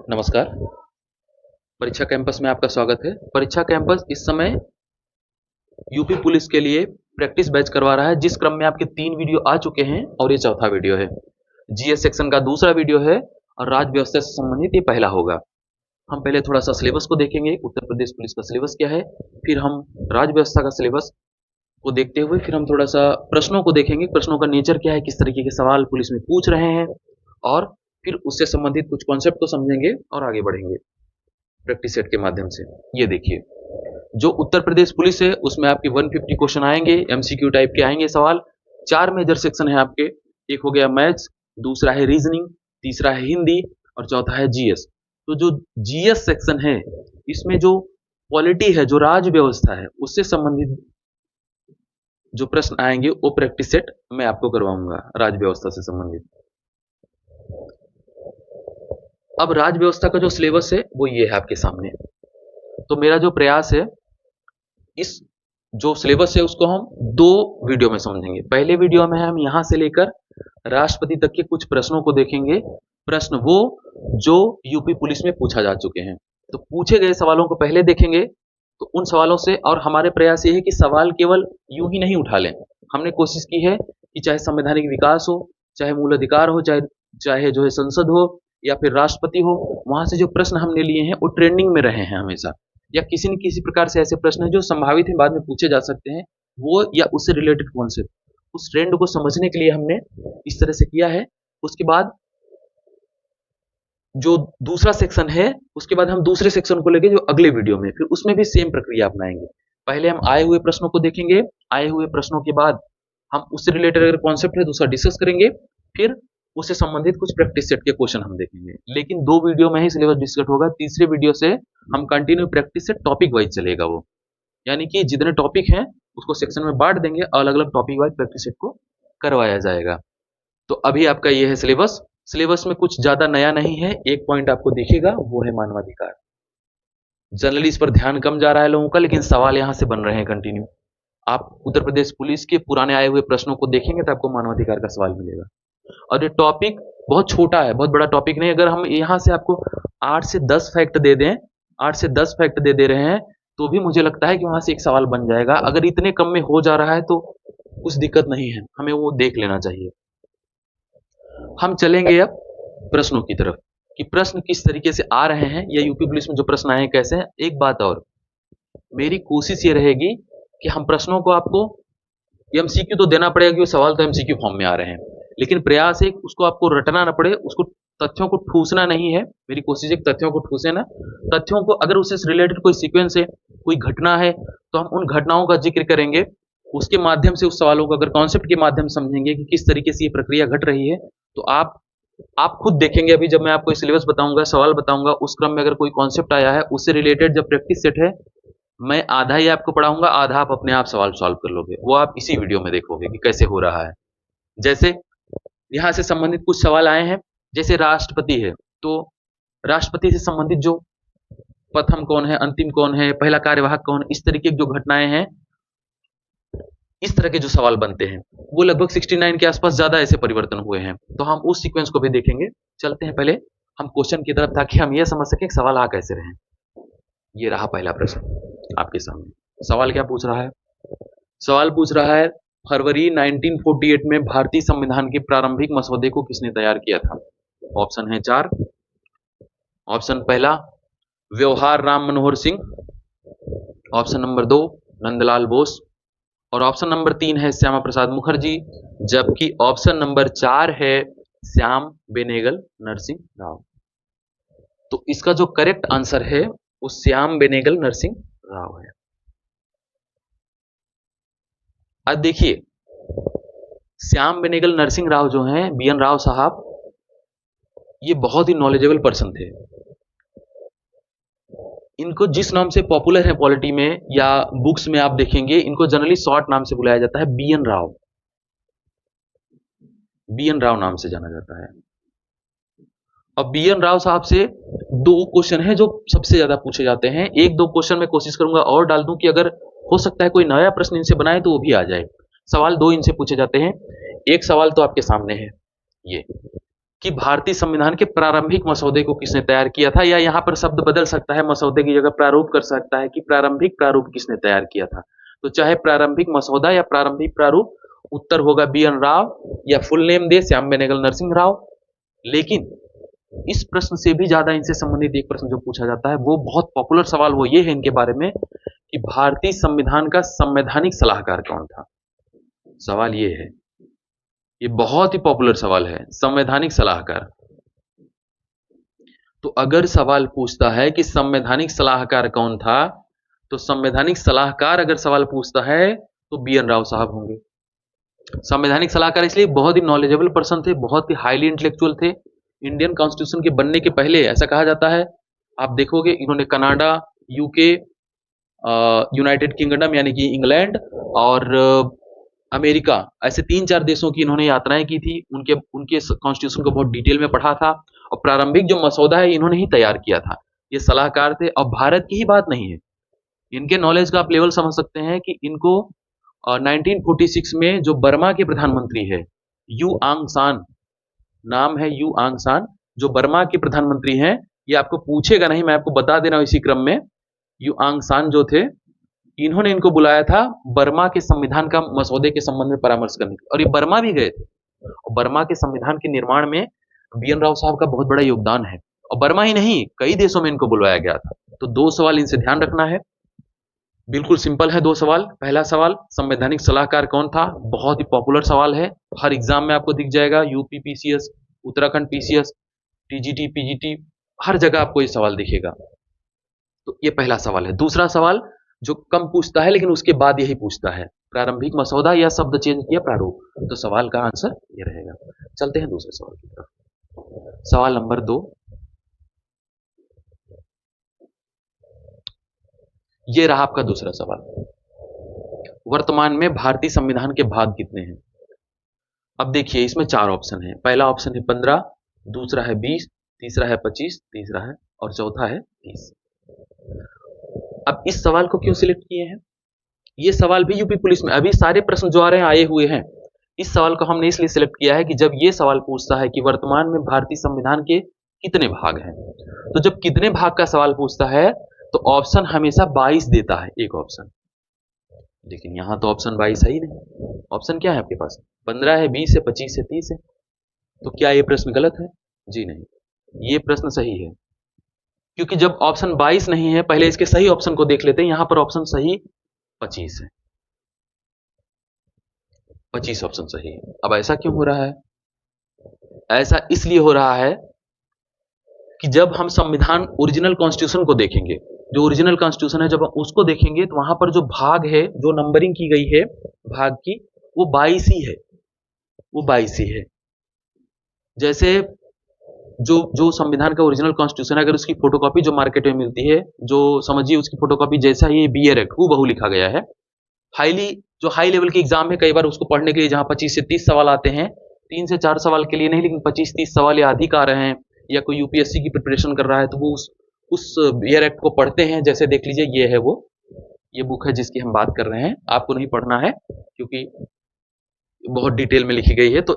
नमस्कार। परीक्षा कैंपस में आपका स्वागत है। परीक्षा कैंपस इस समय यूपी पुलिस के लिए प्रैक्टिस बैच करवा रहा है, जिस क्रम में आपके 3 वीडियो आ चुके हैं और ये चौथा वीडियो है। जीएस सेक्शन का दूसरा वीडियो है और राज्य व्यवस्था से संबंधित ये पहला होगा। हम पहले थोड़ा-सा सिलेबस को देखेंगे, उत्तर प्रदेश पुलिस का सिलेबस क्या है, फिर हम राज्य व्यवस्था का सिलेबस को देखते हुए फिर हम थोड़ा-सा प्रश्नों को देखेंगे, प्रश्नों का नेचर क्या है, किस तरीके के सवाल पुलिस में पूछ रहे हैं और फिर उससे संबंधित कुछ कॉन्सेप्ट को समझेंगे और आगे बढ़ेंगे प्रैक्टिस सेट के माध्यम से। ये देखिए, जो उत्तर प्रदेश पुलिस है उसमें आपके 150 क्वेश्चन आएंगे, एमसीक्यू टाइप के आएंगे सवाल। 4 मेजर सेक्शन है आपके, एक हो गया मैथ्स, दूसरा है रीजनिंग, तीसरा है हिंदी और चौथा है जीएस। तो जो जीएस सेक्शन है इसमें जो पॉलिटी है, जो राज्य व्यवस्था है, उससे संबंधित जो प्रश्न आएंगे वो प्रैक्टिस सेट मैं आपको करवाऊंगा राज्य व्यवस्था से संबंधित। अब राज्य व्यवस्था का जो सिलेबस है वो ये है आपके सामने। तो मेरा जो प्रयास है, इस जो सिलेबस है उसको हम 2 वीडियो में समझेंगे। पहले वीडियो में हम यहां से लेकर राष्ट्रपति तक के कुछ प्रश्नों को देखेंगे, प्रश्न वो जो यूपी पुलिस में पूछा जा चुके हैं। तो पूछे गए सवालों को पहले देखेंगे, तो उन सवालों से, और हमारे प्रयास ये है कि सवाल केवल यूं ही नहीं उठा लें। हमने कोशिश की है कि चाहे संवैधानिक विकास हो, चाहे मूल अधिकार हो, चाहे जो है संसद हो या फिर राष्ट्रपति हो, वहां से जो प्रश्न हमने लिए हैं वो ट्रेंडिंग में रहे हैं हमेशा, या किसी न किसी प्रकार से ऐसे प्रश्न हैं जो संभावित है बाद में पूछे जा सकते हैं, वो या उससे रिलेटेड कॉन्सेप्ट, उस ट्रेंड को समझने के लिए हमने इस तरह से किया है। उसके बाद जो दूसरा सेक्शन है, उसके बाद हम दूसरे सेक्शन को लेके जो अगले वीडियो में फिर उसमें भी सेम प्रक्रिया अपनाएंगे। पहले हम आए हुए प्रश्नों को देखेंगे, आए हुए प्रश्नों के बाद हम उससे रिलेटेड अगर कॉन्सेप्ट है तो उसका डिस्कस करेंगे, फिर उससे संबंधित कुछ प्रैक्टिस सेट के क्वेश्चन हम देखेंगे। लेकिन 2 वीडियो में ही सिलेबस डिस्कस होगा, तीसरे वीडियो से हम continue practice set topic wise चलेगा वो, यानी कि जितने टॉपिक हैं उसको सेक्शन में बांट देंगे, अलग अलग टॉपिक वाइज प्रैक्टिस सेट को करवाया जाएगा। तो अभी आपका ये है सिलेबस। सिलेबस में कुछ ज्यादा नया नहीं है, एक पॉइंट आपको दिखेगा वो है मानवाधिकार। जनरली इस पर ध्यान कम जा रहा है लोगों का, लेकिन सवाल यहां से बन रहे हैं कंटिन्यू। आप उत्तर प्रदेश पुलिस के पुराने आए हुए प्रश्नों को देखेंगे तो आपको मानवाधिकार का सवाल मिलेगा। और ये टॉपिक बहुत छोटा है, बहुत बड़ा टॉपिक नहीं। अगर हम यहाँ से आपको 8 से 10 फैक्ट दे दें, 8 से 10 फैक्ट दे रहे हैं, तो भी मुझे लगता है कि वहां से एक सवाल बन जाएगा। अगर इतने कम में हो जा रहा है तो कुछ दिक्कत नहीं है, हमें वो देख लेना चाहिए। हम चलेंगे अब प्रश्नों की तरफ कि प्रश्न किस तरीके से आ रहे हैं या यूपी पुलिस में जो प्रश्न आए हैं कैसे हैं। एक बात और, मेरी कोशिश ये रहेगी कि हम प्रश्नों को आपको एमसीक्यू तो देना पड़ेगा क्योंकि सवाल तो एमसीक्यू फॉर्म में आ रहे हैं, लेकिन प्रयास है उसको आपको रटना ना पड़े, उसको तथ्यों को ठूसना नहीं है। मेरी कोशिश है तथ्यों को ठूसे ना, तथ्यों को अगर उससे रिलेटेड कोई सीक्वेंस है, कोई घटना है, तो हम उन घटनाओं का जिक्र करेंगे, उसके माध्यम से उस सवालों को अगर कॉन्सेप्ट के माध्यम से समझेंगे कि किस तरीके से ये प्रक्रिया घट रही है, तो आप खुद देखेंगे। अभी जब मैं आपको सिलेबस बताऊंगा, सवाल बताऊंगा, उस क्रम में अगर कोई कॉन्सेप्ट आया है उससे रिलेटेड जब प्रैक्टिस सेट है, मैं आधा ही आपको पढ़ाऊंगा, आधा आप अपने आप सवाल सॉल्व कर लोगे। वो आप इसी वीडियो में देखोगे कि कैसे हो रहा है। जैसे यहां से संबंधित कुछ सवाल आए हैं, जैसे राष्ट्रपति है तो राष्ट्रपति से संबंधित जो प्रथम कौन है, अंतिम कौन है, पहला कार्यवाहक कौन है, इस तरीके की जो घटनाएं हैं, इस तरह के जो सवाल बनते हैं, वो लगभग 69 के आसपास ज्यादा ऐसे परिवर्तन हुए हैं। तो हम उस सीक्वेंस को भी देखेंगे। चलते हैं पहले हम क्वेश्चन की तरफ, ताकि हम ये समझ सकें सवाल आ कैसे रहे। ये रहा पहला प्रश्न आपके सामने। सवाल क्या पूछ रहा है? सवाल पूछ रहा है, फरवरी 1948 में भारतीय संविधान के प्रारंभिक मसौदे को किसने तैयार किया था? ऑप्शन है 4। ऑप्शन पहला व्यवहार राम मनोहर सिंह, ऑप्शन नंबर 2 नंदलाल बोस, और ऑप्शन नंबर 3 है श्यामा प्रसाद मुखर्जी, जबकि ऑप्शन नंबर 4 है श्याम बेनेगल नरसिंह राव। तो इसका जो करेक्ट आंसर है वो श्याम बेनेगल नरसिंह राव है। अब देखिए, श्याम बेनेगल नरसिंह राव जो हैं, बीएन राव साहब, ये बहुत ही नॉलेजेबल पर्सन थे। इनको जिस नाम से पॉपुलर है पॉलिटी में या बुक्स में आप देखेंगे, इनको जनरली शॉर्ट नाम से बुलाया जाता है, बीएन राव। बीएन राव नाम से जाना जाता है। अब बीएन राव साहब से 2 क्वेश्चन हैं जो सबसे ज्यादा पूछे जाते हैं। 1-2 क्वेश्चन मैं कोशिश करूंगा और डाल दूं कि अगर हो सकता है कोई नया प्रश्न इनसे बनाए तो वो भी आ जाए। सवाल 2 इनसे पूछे जाते हैं। एक सवाल तो आपके सामने है, ये कि भारतीय संविधान के प्रारंभिक मसौदे को किसने तैयार किया था, या यहाँ पर शब्द बदल सकता है, मसौदे की जगह प्रारूप कर सकता है कि प्रारंभिक प्रारूप किसने तैयार किया था। तो चाहे प्रारंभिक मसौदा या प्रारंभिक प्रारूप, उत्तर होगा बी एन राव, या फुल नेम दे श्याम बेनेगल नरसिंह राव। लेकिन इस प्रश्न से भी ज्यादा इनसे संबंधित एक प्रश्न जो पूछा जाता है, वो बहुत पॉपुलर सवाल, वो ये है इनके बारे में कि भारतीय संविधान का संवैधानिक सलाहकार कौन था। सवाल ये है, ये बहुत ही पॉपुलर सवाल है, संवैधानिक सलाहकार। तो अगर सवाल पूछता है कि संवैधानिक सलाहकार कौन था, तो संवैधानिक सलाहकार अगर सवाल पूछता है तो बी एन राव साहब होंगे। संवैधानिक सलाहकार इसलिए बहुत ही नॉलेजेबल पर्सन थे, बहुत ही हाईली इंटेलेक्चुअल थे। इंडियन कॉन्स्टिट्यूशन के बनने के पहले ऐसा कहा जाता है, आप देखोगे इन्होंने कनाडा, यूके, यूनाइटेड किंगडम यानी कि इंग्लैंड और अमेरिका, ऐसे 3-4 देशों की इन्होंने यात्राएं की थी। उनके कॉन्स्टिट्यूशन को बहुत डिटेल में पढ़ा था, और प्रारंभिक जो मसौदा है इन्होंने ही तैयार किया था। ये सलाहकार थे। और भारत की ही बात नहीं है, इनके नॉलेज का आप लेवल समझ सकते हैं कि इनको 1946 में जो बर्मा के प्रधानमंत्री है, यू आंग सान, नाम है यू आंग सान, जो बर्मा के प्रधानमंत्री हैं, ये आपको पूछेगा नहीं, मैं आपको बता दे रहा हूं इसी क्रम में। यू आंग सान जो थे, इन्होंने इनको बुलाया था बर्मा के संविधान का मसौदे के संबंध में परामर्श करने के, और ये बर्मा भी गए थे। और बर्मा के संविधान के निर्माण में बी एन राव साहब का बहुत बड़ा योगदान है। और बर्मा ही नहीं, कई देशों में इनको बुलवाया गया था। तो 2 सवाल इनसे ध्यान रखना है, बिल्कुल सिंपल है 2 सवाल। पहला सवाल, संवैधानिक सलाहकार कौन था, बहुत ही पॉपुलर सवाल है, हर एग्जाम में आपको दिख जाएगा, UP PCS, Uttarakhand PCS, TGT, PGT, हर जगह आपको ये सवाल दिखेगा। तो ये पहला सवाल है। दूसरा सवाल जो कम पूछता है लेकिन उसके बाद यही पूछता है, प्रारंभिक मसौदा या शब्द चेंज किया प्रारूप, तो सवाल का आंसर ये रहेगा। चलते हैं दूसरे सवाल की तरफ। सवाल नंबर 2, ये रहा आपका दूसरा सवाल। वर्तमान में भारतीय संविधान के भाग कितने हैं? अब देखिए, इसमें 4 ऑप्शन है। पहला ऑप्शन है 15, दूसरा है 20, तीसरा है 25, तीसरा है और चौथा है 30। अब इस सवाल को क्यों सिलेक्ट किए हैं? ये सवाल भी यूपी पुलिस में, अभी सारे प्रश्न जो आ रहे हैं आए हुए हैं। इस सवाल को हमने इसलिए सिलेक्ट किया है कि जब ये सवाल पूछता है कि वर्तमान में भारतीय संविधान के कितने भाग हैं, तो जब कितने भाग का सवाल पूछता है तो ऑप्शन हमेशा 22 देता है, एक ऑप्शन। लेकिन यहां तो ऑप्शन 22 है ही नहीं। ऑप्शन क्या है आपके पास? 15 है, 20 है, 25 है, 30 है। तो क्या ये प्रश्न गलत है? जी नहीं, ये प्रश्न सही है। क्योंकि जब ऑप्शन 22 नहीं है, पहले इसके सही ऑप्शन को देख लेते हैं। यहां पर ऑप्शन सही 25 है, 25 ऑप्शन सही है। अब ऐसा क्यों हो रहा है? ऐसा इसलिए हो रहा है कि जब हम संविधान ओरिजिनल कॉन्स्टिट्यूशन को देखेंगे, जो ओरिजिनल कॉन्स्टिट्यूशन है, जब हम उसको देखेंगे तो वहां पर जो भाग है, जो नंबरिंग की गई है भाग की, वो 22 ही है, वो 22 ही है। जैसे जो संविधान का ओरिजिनल कॉन्स्टिट्यूशन है, अगर उसकी फोटोकॉपी जो मार्केट में मिलती है, जो समझिए उसकी फोटोकॉपी जैसा ही बीयर एक्ट हूबहू लिखा गया है, जो हाई लेवल की एग्जाम है, कई बार उसको पढ़ने के लिए जहां 25 से 30 सवाल आते हैं, 3 से 4 सवाल के लिए नहीं, लेकिन 25-30 सवाल या अधिक आ रहे हैं, या कोई यूपीएससी की प्रिपरेशन कर रहा है, तो वो उस बीयर एक्ट को पढ़ते हैं। जैसे देख लीजिए, ये है वो, ये बुक है जिसकी हम बात कर रहे हैं। आपको नहीं पढ़ना है क्योंकि बहुत डिटेल में लिखी गई है, तो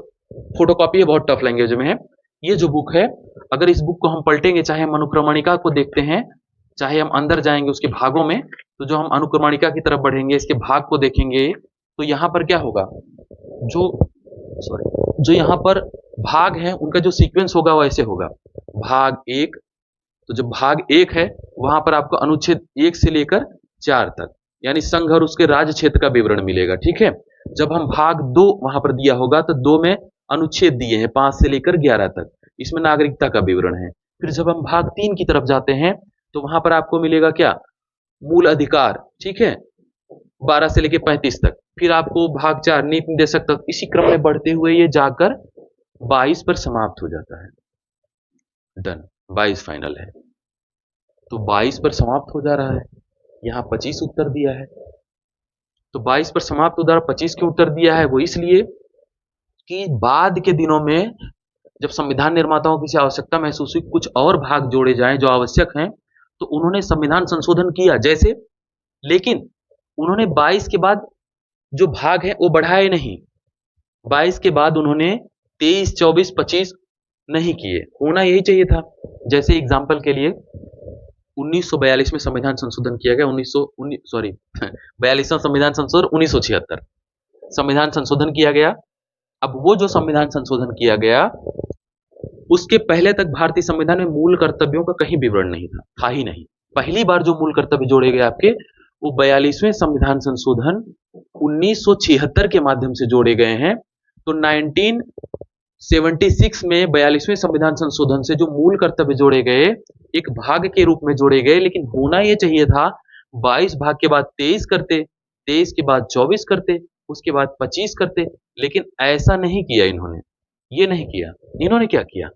फोटोकॉपी है, बहुत टफ लैंग्वेज में है। ये जो बुक है, अगर इस बुक को हम पलटेंगे, चाहे हम अनुक्रमणिका को देखते हैं, चाहे हम अंदर जाएंगे उसके भागों में, तो जो हम अनुक्रमणिका की तरफ बढ़ेंगे, इसके भाग को देखेंगे, तो यहां पर क्या होगा, जो यहां पर भाग है उनका जो सीक्वेंस होगा वो ऐसे होगा, भाग 1, तो जब भाग 1 है वहां पर आपको अनुच्छेद 1 से लेकर 4 तक, यानी संघ और उसके राज्य क्षेत्र का विवरण मिलेगा, ठीक है। जब हम भाग 2 वहां पर दिया होगा, तो 2 में अनुच्छेद दिए हैं 5 से लेकर 11 तक, इसमें नागरिकता का विवरण है। फिर जब हम भाग 3 की तरफ जाते हैं, तो वहां पर आपको मिलेगा क्या, मूल अधिकार, ठीक है, 12 से लेकर 35 तक। फिर आपको भाग 4 नीति निर्देशक तक, इसी क्रम में बढ़ते हुए ये जाकर 22 पर समाप्त हो जाता है। डन, 22 फाइनल है। तो 22 पर समाप्त हो जा रहा है, यहां 25 उत्तर दिया है। तो 22 पर समाप्त उधर 25 के उत्तर दिया है, वो इसलिए कि बाद के दिनों में जब संविधान निर्माताओं की आवश्यकता महसूस हुई कुछ और भाग जोड़े जाएं जो आवश्यक हैं, तो उन्होंने संविधान संशोधन किया जैसे, लेकिन उन्होंने 22 के बाद जो भाग है वो बढ़ाए नहीं। 22 के बाद उन्होंने 23, 24, 25 नहीं किए, होना यही चाहिए था। जैसे एग्जाम्पल के लिए 1942 में संविधान संशोधन किया गया, 42वां संविधान संशोधन 1976 संविधान संशोधन किया गया। अब वो जो संविधान संशोधन किया गया, उसके पहले तक भारतीय संविधान में मूल कर्तव्यों का कहीं विवरण नहीं था ही नहीं। पहली बार जो मूल कर्तव्य जोड़े गए आपके, वो 42वें संविधान संशोधन 1976 के माध्यम से जोड़े गए हैं। तो 1976 में 42वें संविधान संशोधन से जो मूल कर्तव्य जोड़े गए, एक भाग के रूप में जोड़े गए, लेकिन होना यह चाहिए था 22 भाग के बाद 23 करते, 23 के बाद 24 करते, उसके बाद 25 करते, लेकिन ऐसा नहीं किया इन्होंने। ये नहीं किया। इन्होंने क्या किया,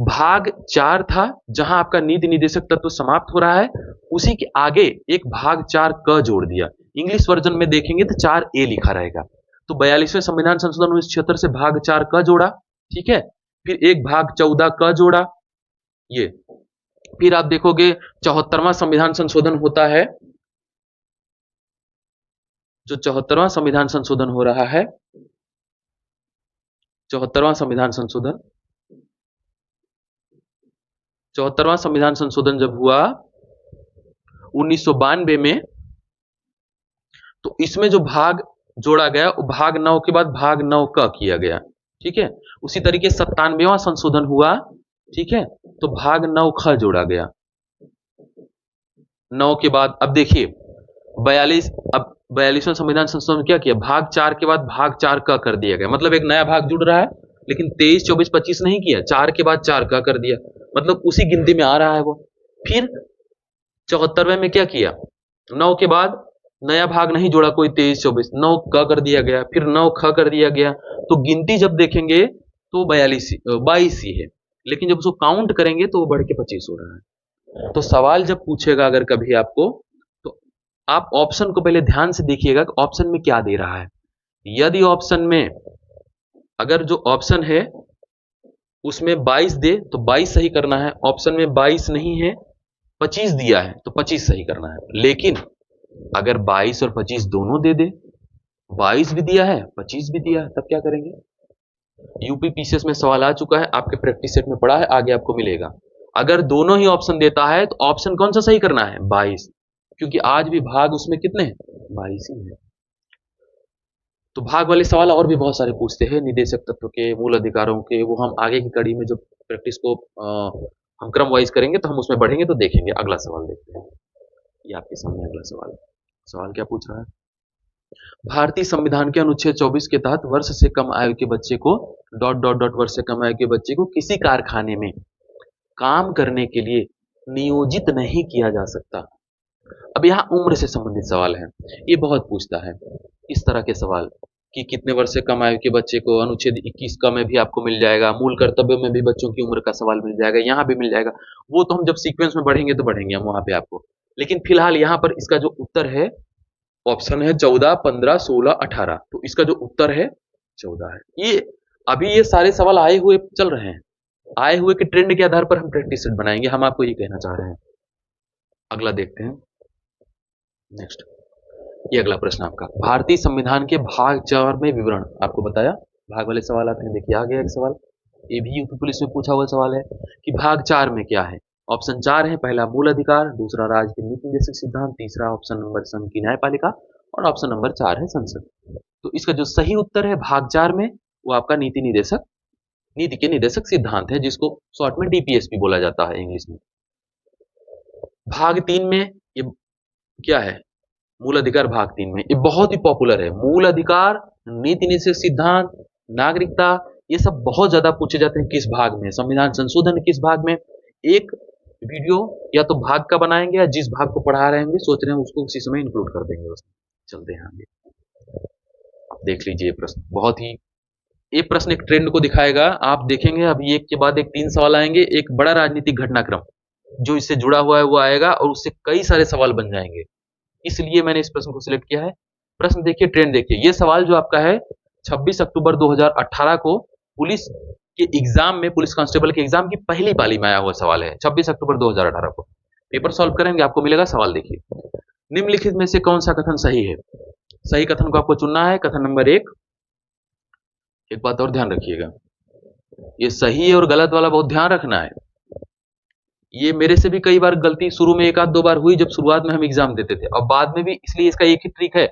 भाग 4 था जहां आपका नीति निदेशक तत्व समाप्त हो रहा है, उसी के आगे एक भाग 4 क जोड़ दिया। इंग्लिश वर्जन में देखेंगे तो 4A लिखा रहेगा। तो 42वें संविधान संशोधन 1976 से भाग 4 क जोड़ा, ठीक है, फिर एक भाग 14 क जोड़ा, ये फिर आप देखोगे 74वां संविधान संशोधन होता है, जो 74वां संविधान संशोधन हो रहा है, 74वां संविधान संशोधन, 74वां संविधान संशोधन जब हुआ 1992 में, तो इसमें जो भाग जोड़ा गया वो भाग 9 के बाद भाग 9 क किया गया, ठीक है। उसी तरीके 97वां संशोधन हुआ, ठीक है, तो भाग 9 ख जोड़ा गया। 9 के बाद अब देखिए 42, अब 42वां संविधान संशोधन क्या किया, भाग 4 के बाद भाग 4 क कर दिया गया, मतलब एक नया भाग जुड़ रहा है, लेकिन 23, 24, 25 नहीं किया, 4 के बाद 4 क कर दिया, मतलब उसी गिनती में आ रहा है वो। फिर 74वें में क्या किया, 9 के बाद नया भाग नहीं जोड़ा कोई 23, 24, 9 क कर दिया गया, फिर 9 ख कर दिया गया। तो गिनती जब देखेंगे तो 22 ही है, लेकिन जब उसको काउंट करेंगे तो वो बढ़ के 25 हो रहा है। तो सवाल जब पूछेगा अगर कभी आपको, तो आप ऑप्शन को पहले ध्यान से देखिएगा कि ऑप्शन में क्या दे रहा है। यदि ऑप्शन में, अगर जो ऑप्शन है उसमें 22 दे तो 22 सही करना है, ऑप्शन में 22 नहीं है 25 दिया है तो 25 सही करना है। लेकिन अगर 22 और 25 दोनों दे दे, 22 भी दिया है 25 भी दिया है, तब क्या करेंगे। यूपी पीसीएस में सवाल आ चुका है, आपके प्रैक्टिस सेट में पड़ा है, आगे आपको मिलेगा। अगर दोनों ही ऑप्शन देता है तो ऑप्शन कौन सा सही करना है, 22, क्योंकि आज भी भाग उसमें कितने हैं, 22 ही है। तो भाग वाले सवाल और भी बहुत सारे पूछते हैं, निदेशक तत्व के, मूल अधिकारों के, वो हम आगे की कड़ी में जब प्रैक्टिस को हम क्रम वाइज करेंगे तो हम उसमें बढ़ेंगे, तो देखेंगे। अगला सवाल देखते हैं, ये आपके सामने अगला सवाल है। सवाल क्या पूछ रहा है, भारतीय संविधान के अनुच्छेद 24 के तहत वर्ष से कम आयु के बच्चे को डॉट डॉट डॉट वर्ष से कम आयु के बच्चे को किसी कारखाने में काम करने के लिए नियोजित नहीं किया जा सकता। अब यहाँ उम्र से संबंधित सवाल है, ये बहुत पूछता है इस तरह के सवाल कि कितने वर्ष से कम आयु के बच्चे को, अनुच्छेद 21 का में भी आपको मिल जाएगा, मूल कर्तव्यों में भी बच्चों की उम्र का सवाल मिल जाएगा, यहाँ भी मिल जाएगा। वो तो हम जब सीक्वेंस में बढ़ेंगे तो बढ़ेंगे हम वहां पे आपको, लेकिन फिलहाल यहाँ पर इसका जो उत्तर है, ऑप्शन है 14, 15, 16, 18, तो इसका जो उत्तर है 14 है। ये अभी ये सारे सवाल आए हुए चल रहे हैं, आए हुए के ट्रेंड के आधार पर हम प्रैक्टिस सेट बनाएंगे, हम आपको ये कहना चाह रहे हैं। अगला देखते हैं, नेक्स्ट, ये अगला प्रश्न आपका, भारतीय संविधान के भाग 4 में विवरण, आपको बताया भाग वाले सवाल आते हैं। देखिए आ गया एक सवाल, ये भी यूपी पुलिस में पूछा हुआ सवाल है कि भाग 4 में क्या है। ऑप्शन 4 है, पहला मूल अधिकार, दूसरा राज्य के नीति निर्देशक सिद्धांत, तीसरा ऑप्शन नंबर संघ की न्यायपालिका, और ऑप्शन नंबर 4 है संसद। तो इसका जो सही उत्तर है भाग 4 में, वो आपका नीति के निदेशक सिद्धांत है, जिसको शॉर्ट में डीपीएस भी बोला जाता है इंग्लिश में। भाग 3 में ये क्या है, मूल अधिकार। भाग 3 में ये बहुत ही पॉपुलर है, मूल अधिकार, नीति निदेशक सिद्धांत, नागरिकता, ये सब बहुत ज्यादा पूछे जाते हैं किस भाग में, संविधान संशोधन किस भाग में। एक वीडियो या तो भाग का बनाएंगे, या जिस भाग को पढ़ा रहे होंगे सोच रहे हैं उसको उसी समय इंक्लूड कर देंगे उसमें। चलते हैं आगे, आप देख लीजिए प्रश्न, बहुत ही, ये प्रश्न एक ट्रेंड को दिखाएगा। आप देखेंगे अभी एक के बाद एक 3 सवाल आएंगे, एक बड़ा राजनीतिक घटनाक्रम जो इससे जुड़ा हुआ है वो आएगा, और उससे कई सारे सवाल बन जाएंगे, इसलिए मैंने इस प्रश्न को सिलेक्ट किया है। प्रश्न देखिए, ट्रेंड देखिए, ये सवाल जो आपका है 26 अक्टूबर 2018 को पुलिस के एग्जाम में, पुलिस कांस्टेबल के एग्जाम की पहली पाली में आया हुआ सवाल है, 26 अक्टूबर 2018 को। पेपर सॉल्व करेंगे आपको मिलेगा सवाल। देखिए, निम्नलिखित में से कौन सा कथन सही है। सही कथन को आपको चुनना है। कथन नंबर 1, एक बात और ध्यान रखिएगा, ये सही है और गलत वाला बहुत ध्यान रखना है। ये मेरे से भी कई बार गलती शुरू में एक आध दो बार हुई जब शुरुआत में हम एग्जाम देते थे, और बाद में भी, इसलिए इसका एक ही ट्रिक है,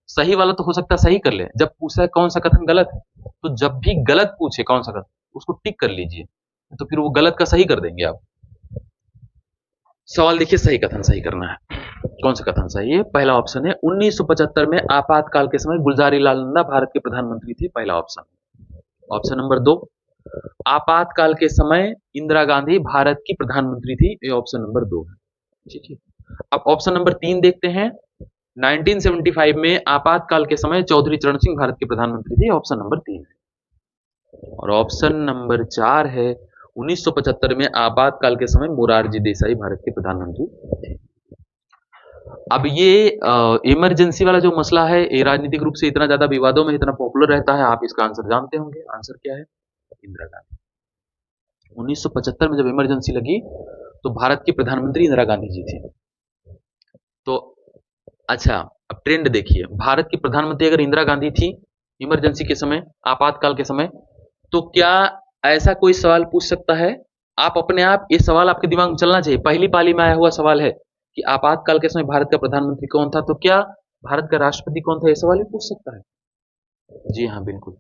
सही वाला तो हो सकता है सही कर ले, जब पूछा है कौन सा कथन गलत है, तो जब भी गलत पूछे कौन सा कथन, उसको टिक कर लीजिए, तो फिर वो गलत का सही कर देंगे आप। सवाल देखिए, सही कथन सही करना है। कौन सा कथन सही है? पहला ऑप्शन है 1975 में आपातकाल के समय गुलजारी लाल नंदा भारत के प्रधानमंत्री थे, पहला ऑप्शन। ऑप्शन नंबर 2, आपातकाल के समय इंदिरा गांधी भारत की प्रधानमंत्री थी, ये ऑप्शन नंबर 2 है। ठीक है, अब ऑप्शन नंबर 3 देखते हैं। 1975 में आपातकाल के समय चौधरी चरण सिंह भारत के प्रधानमंत्री थे, ऑप्शन नंबर 3 है। और ऑप्शन नंबर 4 है 1975 में आपातकाल के समय मोरारजी देसाई भारत के प्रधानमंत्री थे। अब ये इमरजेंसी वाला जो मसला है, ये राजनीतिक रूप से इतना ज्यादा विवादों में, इतना पॉपुलर रहता है, आप इसका आंसर जानते होंगे। आंसर क्या है? इंदिरा गांधी। 1975 में जब इमरजेंसी लगी तो भारत की प्रधानमंत्री इंदिरा गांधी जी थी। तो अच्छा, अब ट्रेंड देखिए, भारत की प्रधानमंत्री अगर इंदिरा गांधी थी इमरजेंसी के समय, आपातकाल के समय, तो क्या ऐसा कोई सवाल पूछ सकता है? आप अपने आप, ये सवाल आपके दिमाग में चलना चाहिए, पहली पाली में आया हुआ सवाल है कि आपातकाल के समय भारत का प्रधानमंत्री कौन था, तो क्या भारत का राष्ट्रपति कौन था, ये सवाल भी पूछ सकता है। जी हाँ, बिल्कुल,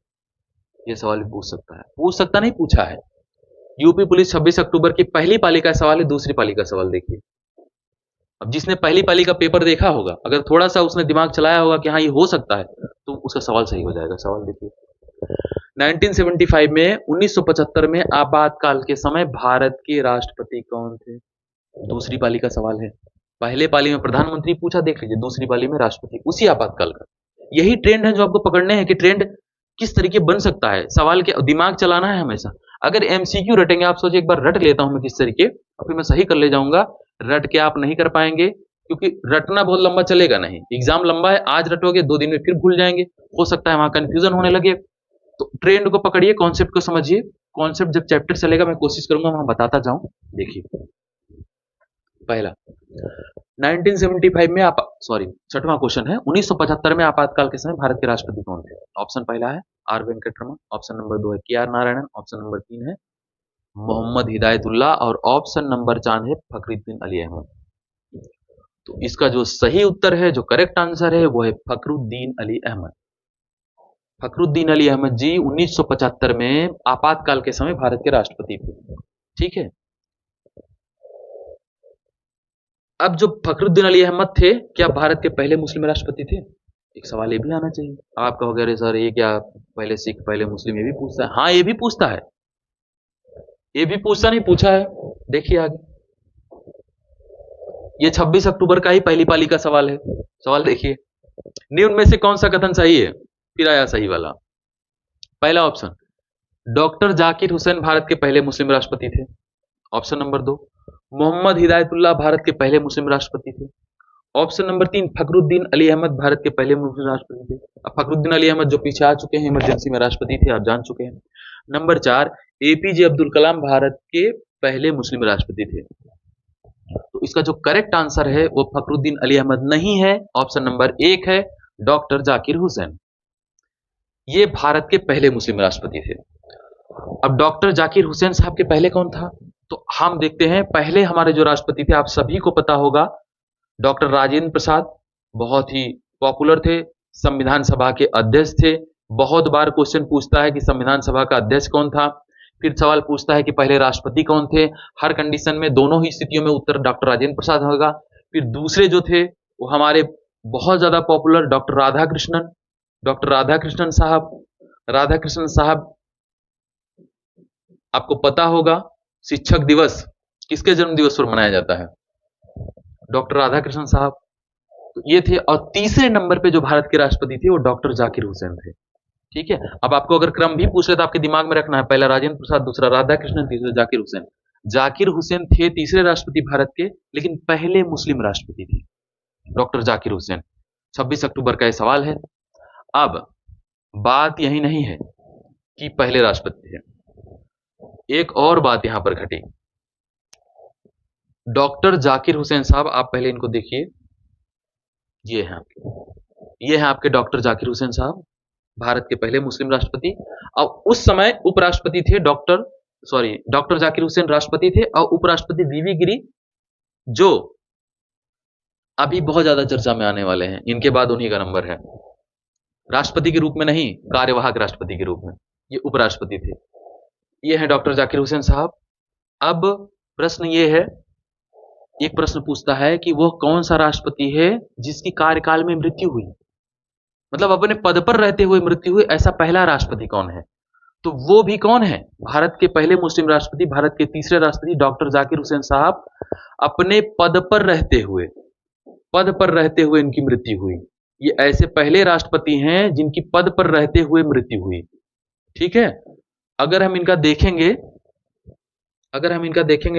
ये सवाल भी पूछ सकता है। पूछ सकता नहीं, पूछा है। यूपी पुलिस 26 अक्टूबर की पहली पाली का सवाल है। दूसरी पाली का सवाल देखिए। अब जिसने पहली पाली का पेपर देखा होगा, अगर थोड़ा सा उसने दिमाग चलाया होगा कि हाँ ये हो सकता है, तो उसका सवाल सही हो जाएगा। सवाल देखिए, 1975 में 1975 में आपातकाल के समय भारत के राष्ट्रपति कौन थे? दूसरी पाली का सवाल है। पहले पाली में प्रधानमंत्री पूछा, देख लीजिए, दूसरी पाली में राष्ट्रपति, उसी आपातकाल का। यही ट्रेंड है जो आपको पकड़ने हैं कि ट्रेंड किस तरीके बन सकता है। सवाल के दिमाग चलाना है हमेशा। अगर एमसीक्यू रटेंगे, आप सोचिए एक बार रट लेता हूं मैं किस तरीके, और फिर मैं सही कर ले जाऊंगा। रट के आप नहीं कर पाएंगे, क्योंकि रटना बहुत लंबा चलेगा नहीं। एग्जाम लंबा है, आज रटोगे 2 दिन में फिर भूल जाएंगे, हो सकता है वहां कंफ्यूजन होने लगे। तो ट्रेंड को पकड़िए, कॉन्सेप्ट को समझिए। कॉन्सेप्ट जब चैप्टर चलेगा मैं कोशिश करूंगा वहां बताता जाऊं। देखिए, पहला 1975 में आप, सॉरी, छठवां क्वेश्चन है, 1975 में आपातकाल के समय भारत के राष्ट्रपति कौन थे? ऑप्शन पहला है आर वेंकटरमन, ऑप्शन नंबर 2 है के आर नारायणन, ऑप्शन नंबर 3 है मोहम्मद हिदायतुल्लाह, और ऑप्शन नंबर 4 है फखरुद्दीन अली अहमद। तो इसका जो सही उत्तर है, जो करेक्ट आंसर है, वो है फखरुद्दीन अली अहमद। फखरुद्दीन अली अहमद जी 1975 में आपातकाल के समय भारत के राष्ट्रपति थे। ठीक है, अब जो फखरुद्दीन अली अहमद थे, क्या भारत के पहले मुस्लिम राष्ट्रपति थे? एक सवाल ये भी आना चाहिए। आप कहोगे अरे सर ये क्या, पहले सिख पहले मुस्लिम, ये भी पूछता है? हाँ, ये भी पूछता है, ये भी पूछता नहीं, पूछा है। देखिए आगे, ये 26 अक्टूबर का ही पहली पाली का सवाल है। सवाल देखिए, निम्न में से कौन सा कथन सही है? फिर आया सही वाला। पहला ऑप्शन, डॉक्टर जाकिर हुसैन भारत के पहले मुस्लिम राष्ट्रपति थे। ऑप्शन नंबर 2, मोहम्मद हिदायतुल्लाह भारत के पहले मुस्लिम राष्ट्रपति थे। ऑप्शन नंबर 3, फखरुद्दीन अली अहमद भारत के पहले मुस्लिम राष्ट्रपति थे। अब फखरुद्दीन अली अहमद जो पीछे आ चुके हैं, इमरजेंसी में राष्ट्रपति थे, आप जान चुके हैं। नंबर 4, एपीजे अब्दुल कलाम भारत के पहले मुस्लिम राष्ट्रपति थे। तो इसका जो करेक्ट आंसर है वो फखरुद्दीन अली अहमद नहीं है, ऑप्शन नंबर 1 है डॉक्टर जाकिर हुसैन। ये भारत के पहले मुस्लिम राष्ट्रपति थे। अब डॉक्टर जाकिर हुसैन साहब के पहले कौन था? तो हम देखते हैं, पहले हमारे जो राष्ट्रपति थे, आप सभी को पता होगा, डॉक्टर राजेंद्र प्रसाद, बहुत ही पॉपुलर थे, संविधान सभा के अध्यक्ष थे। बहुत बार क्वेश्चन पूछता है कि संविधान सभा का अध्यक्ष कौन था, फिर सवाल पूछता है कि पहले राष्ट्रपति कौन थे। हर कंडीशन में, दोनों ही स्थितियों में उत्तर डॉक्टर राजेंद्र प्रसाद होगा। फिर दूसरे जो थे वो हमारे बहुत ज्यादा popular doctor Radhakrishnan, doctor Radhakrishnan साहब। राधाकृष्णन साहब, आपको पता होगा शिक्षक दिवस किसके जन्म दिवस पर मनाया जाता है? डॉक्टर राधाकृष्णन साहब। तो ये थे। और तीसरे नंबर पे जो भारत के राष्ट्रपति थे वो डॉक्टर जाकिर हुसैन थे। ठीक है, अब आपको अगर क्रम भी पूछ ले तो आपके दिमाग में रखना है, पहला राजेंद्र प्रसाद, दूसरा राधाकृष्णन, तीसरा जाकिर हुसैन। जाकिर हुसैन थे तीसरे राष्ट्रपति भारत के, लेकिन पहले मुस्लिम राष्ट्रपति थे डॉक्टर जाकिर हुसैन। 26 अक्टूबर का यह सवाल है। अब बात यही नहीं है कि पहले राष्ट्रपति थे, एक और बात यहां पर घटी। डॉक्टर जाकिर हुसैन साहब, आप पहले इनको देखिए, ये हैं आपके डॉक्टर जाकिर हुसैन साहब। भारत के पहले मुस्लिम राष्ट्रपति। और उस समय उपराष्ट्रपति थे डॉक्टर जाकिर हुसैन राष्ट्रपति थे, और उपराष्ट्रपति वीवी गिरी, जो अभी बहुत ज्यादा चर्चा में आने वाले हैं। इनके बाद उन्हीं का नंबर है, राष्ट्रपति के रूप में नहीं, कार्यवाहक राष्ट्रपति के रूप में ये उपराष्ट्रपति थे। ये है डॉक्टर जाकिर हुसैन साहब। अब प्रश्न ये है, एक प्रश्न पूछता है कि वह कौन सा राष्ट्रपति है जिसकी कार्यकाल में मृत्यु हुई, मतलब अपने पद पर रहते हुए मृत्यु हुई, ऐसा पहला राष्ट्रपति कौन है? तो वो भी कौन है? भारत के पहले मुस्लिम राष्ट्रपति, भारत के तीसरे राष्ट्रपति डॉक्टर जाकिर हुसैन साहब, अपने पद पर रहते हुए इनकी मृत्यु हुई। ये ऐसे पहले राष्ट्रपति हैं जिनकी पद पर रहते हुए मृत्यु हुई। ठीक है, अगर हम इनका देखेंगे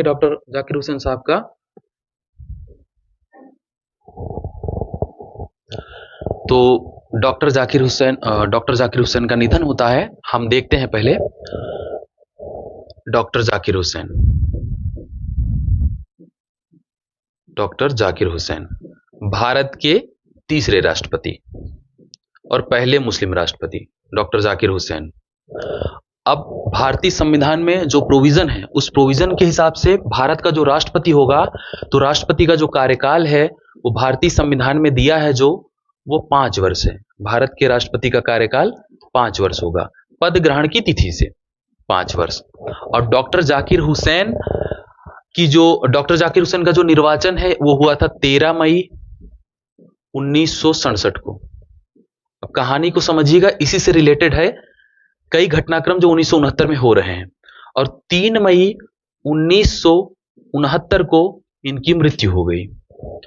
डॉक्टर जाकिर हुसैन साहब का, तो डॉक्टर जाकिर हुसैन का निधन होता है। हम देखते हैं पहले डॉक्टर जाकिर हुसैन भारत के तीसरे राष्ट्रपति और पहले मुस्लिम राष्ट्रपति डॉक्टर जाकिर हुसैन। अब भारतीय संविधान में जो प्रोविजन है, उस प्रोविजन के हिसाब से भारत का जो राष्ट्रपति होगा, तो राष्ट्रपति का जो कार्यकाल है वो भारतीय संविधान में दिया है, जो वो 5 वर्ष है। भारत के राष्ट्रपति का कार्यकाल 5 वर्ष होगा, पद ग्रहण की तिथि से 5 वर्ष। और डॉक्टर जाकिर हुसैन का जो निर्वाचन है वो हुआ था 13 मई 1967 को। अब कहानी को समझिएगा, इसी से रिलेटेड है कई घटनाक्रम जो 1969 में हो रहे हैं। और 3 मई 1969 को इनकी मृत्यु हो गई।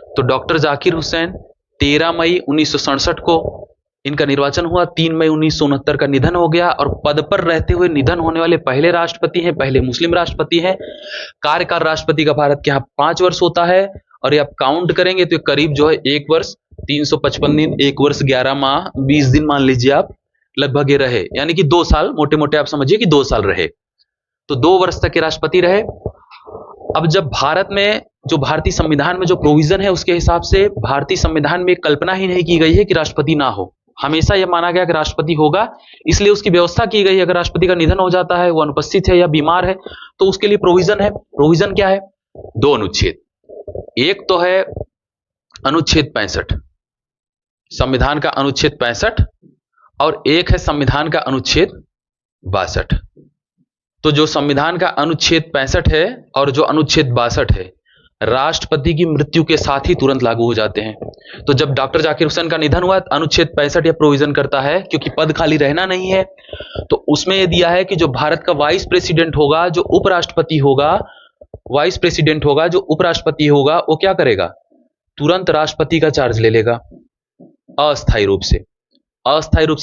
तो डॉक्टर जाकिर हुसैन 13 मई 1967 को इनका निर्वाचन हुआ, 3 मई 1969 का निधन हो गया, और पद पर रहते हुए निधन होने वाले पहले राष्ट्रपति हैं, पहले मुस्लिम राष्ट्रपति हैं। कार्यकाल राष्ट्रपति का भारत के यहाँ 5 वर्ष होता है, और ये आप काउंट करेंगे तो करीब जो है 1 वर्ष 355 दिन, 1 वर्ष 11 माह 20 दिन मान लीजिए आप, लगभग ये रहे, यानी कि 2 साल, मोटे मोटे आप समझिए कि 2 साल रहे। तो 2 वर्ष तक के राष्ट्रपति रहे। अब जब भारत में जो भारतीय संविधान में जो प्रोविजन है, उसके हिसाब से भारतीय संविधान में कल्पना ही नहीं की गई है कि राष्ट्रपति ना हो। हमेशा यह माना गया कि राष्ट्रपति होगा, इसलिए उसकी व्यवस्था की गई है। अगर राष्ट्रपति का निधन हो जाता है, वो अनुपस्थित है या बीमार है, तो उसके लिए प्रोविजन है। प्रोविजन क्या है? 2 अनुच्छेद। एक तो है अनुच्छेद 65, संविधान का अनुच्छेद 65, और एक है संविधान का अनुच्छेद 62। तो जो संविधान का अनुच्छेद 65 है और जो अनुच्छेद 62 है, राष्ट्रपति की मृत्यु के साथ ही तुरंत लागू हो जाते हैं। तो जब डॉक्टर जाकिर हुसैन का निधन हुआ, अनुच्छेद 65 यह प्रोविजन करता है, क्योंकि पद खाली रहना नहीं है, तो उसमें यह दिया है कि जो भारत का वाइस प्रेसिडेंट होगा, जो उपराष्ट्रपति होगा, वाइस प्रेसिडेंट होगा, जो उपराष्ट्रपति होगा, वो क्या करेगा? तुरंत राष्ट्रपति का चार्ज ले लेगा, अस्थायी रूप से